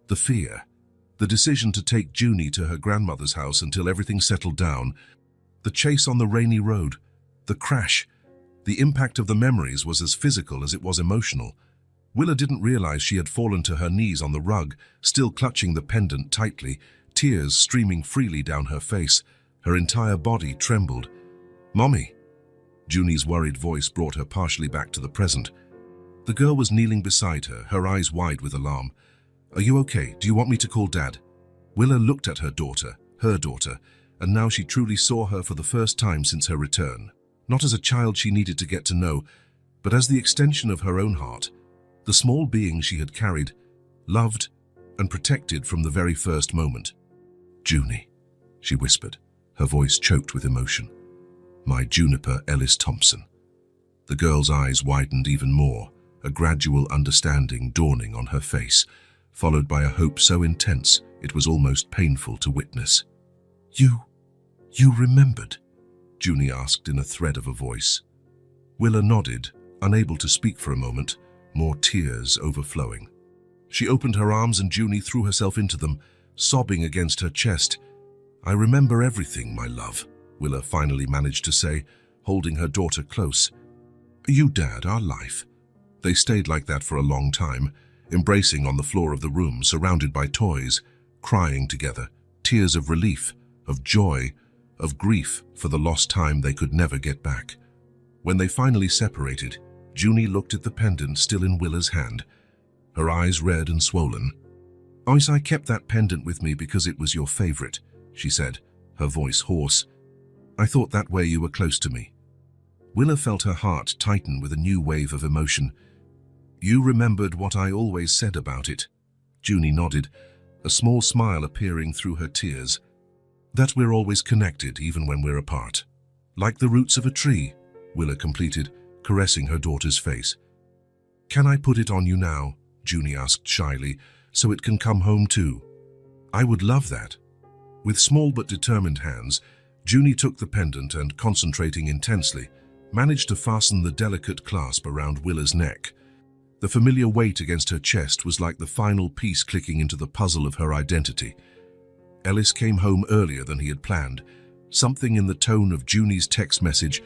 the fear, the decision to take Junie to her grandmother's house until everything settled down, the chase on the rainy road, the crash. The impact of the memories was as physical as it was emotional. Willa didn't realize she had fallen to her knees on the rug, still clutching the pendant tightly, tears streaming freely down her face. Her entire body trembled. "Mommy!" Junie's worried voice brought her partially back to the present. The girl was kneeling beside her, her eyes wide with alarm. "Are you okay? Do you want me to call Dad?" Willa looked at her daughter, and now she truly saw her for the first time since her return. Not as a child she needed to get to know, but as the extension of her own heart, the small being she had carried, loved, and protected from the very first moment. "Junie," she whispered, her voice choked with emotion. "My Juniper Ellis Thompson." The girl's eyes widened even more, a gradual understanding dawning on her face, followed by a hope so intense it was almost painful to witness. You remembered?" Junie asked in a thread of a voice. Willa nodded, unable to speak for a moment, more tears overflowing. She opened her arms and Junie threw herself into them, sobbing against her chest. "I remember everything, my love," Willa finally managed to say, holding her daughter close. "You, Dad, our life." They stayed like that for a long time, embracing on the floor of the room, surrounded by toys, crying together, tears of relief, of joy, of grief for the lost time they could never get back. When they finally separated, Junie looked at the pendant still in Willa's hand, her eyes red and swollen. "I kept that pendant with me because it was your favorite," she said, her voice hoarse. "I thought that way you were close to me." Willa felt her heart tighten with a new wave of emotion. "You remembered what I always said about it." Junie nodded, a small smile appearing through her tears. "That we're always connected, even when we're apart. Like the roots of a tree," Willa completed, caressing her daughter's face. "Can I put it on you now?" Junie asked shyly, "so it can come home too?" "I would love that." With small but determined hands, Junie took the pendant and, concentrating intensely, managed to fasten the delicate clasp around Willa's neck. The familiar weight against her chest was like the final piece clicking into the puzzle of her identity. Ellis came home earlier than he had planned. Something in the tone of Junie's text message,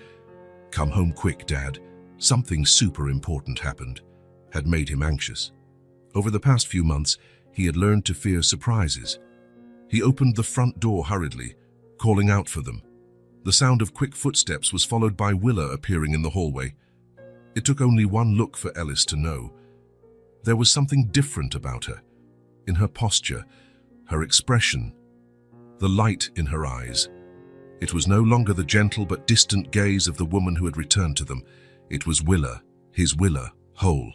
"Come home quick, Dad. Something super important happened," had made him anxious. Over the past few months, he had learned to fear surprises. He opened the front door hurriedly, calling out for them. The sound of quick footsteps was followed by Willa appearing in the hallway. It took only one look for Ellis to know. There was something different about her. In her posture, her expression, the light in her eyes. It was no longer the gentle but distant gaze of the woman who had returned to them. It was Willa, his Willa, whole.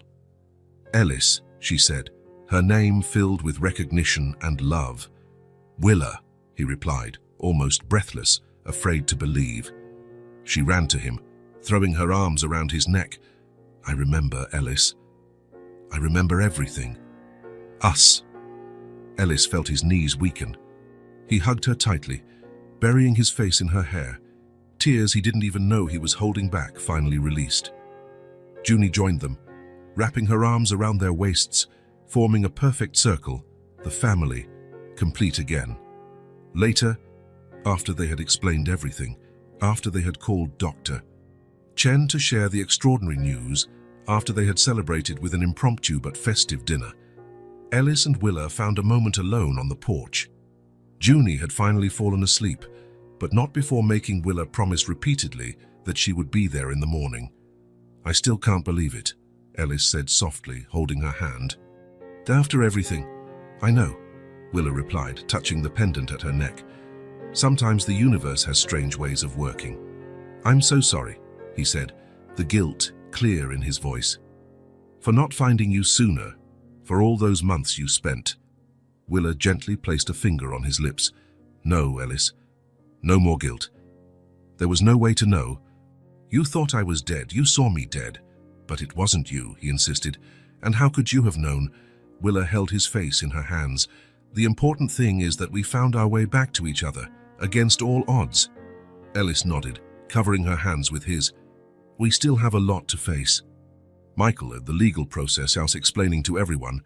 "Ellis," she said, her name filled with recognition and love. "Willa," he replied, almost breathless, afraid to believe. She ran to him, throwing her arms around his neck. "I remember, Ellis. I remember everything. Us." Ellis felt his knees weaken. He hugged her tightly, burying his face in her hair. Tears he didn't even know he was holding back finally released. Junie joined them, wrapping her arms around their waists, forming a perfect circle, the family, complete again. Later, after they had explained everything, after they had called Dr. Chen to share the extraordinary news, after they had celebrated with an impromptu but festive dinner, Ellis and Willa found a moment alone on the porch. Junie had finally fallen asleep, but not before making Willa promise repeatedly that she would be there in the morning. "I still can't believe it," Ellis said softly, holding her hand. "After everything." "I know," Willa replied, touching the pendant at her neck. "Sometimes the universe has strange ways of working." "I'm so sorry," he said, the guilt clear in his voice. "For not finding you sooner, for all those months you spent." Willa gently placed a finger on his lips. "No, Ellis. No more guilt. There was no way to know. You thought I was dead. You saw me dead. But it wasn't you," he insisted. "And how could you have known?" Willa held his face in her hands, The important thing is that we found our way back to each other, against all odds. Ellis nodded, covering her hands with his. We still have a lot to face. Michael led the legal process out, explaining to everyone.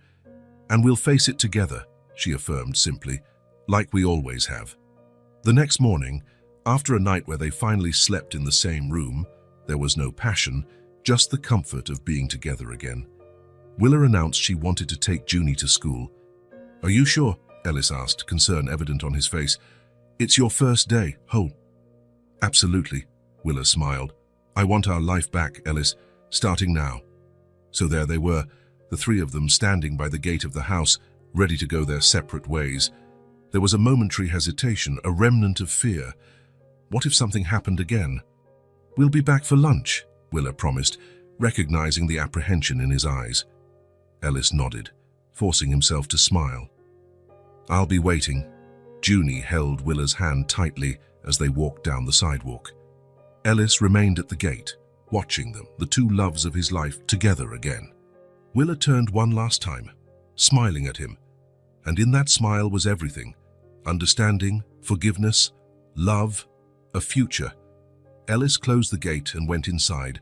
And we'll face it together, she affirmed simply, like we always have. The next morning, after a night where they finally slept in the same room, there was no passion, just the comfort of being together again. Willa announced she wanted to take Junie to school. Are you sure? Ellis asked, concern evident on his face. It's your first day, Ho. Absolutely, Willa smiled. I want our life back, Ellis, starting now. So there they were, the three of them standing by the gate of the house, ready to go their separate ways. There was a momentary hesitation, a remnant of fear. What if something happened again? We'll be back for lunch, Willa promised, recognizing the apprehension in his eyes. Ellis nodded, forcing himself to smile. I'll be waiting. Junie held Willa's hand tightly as they walked down the sidewalk. Ellis remained at the gate, watching them, the two loves of his life, together again. Willa turned one last time, smiling at him, and in that smile was everything: understanding, forgiveness, love, a future. Ellis closed the gate and went inside,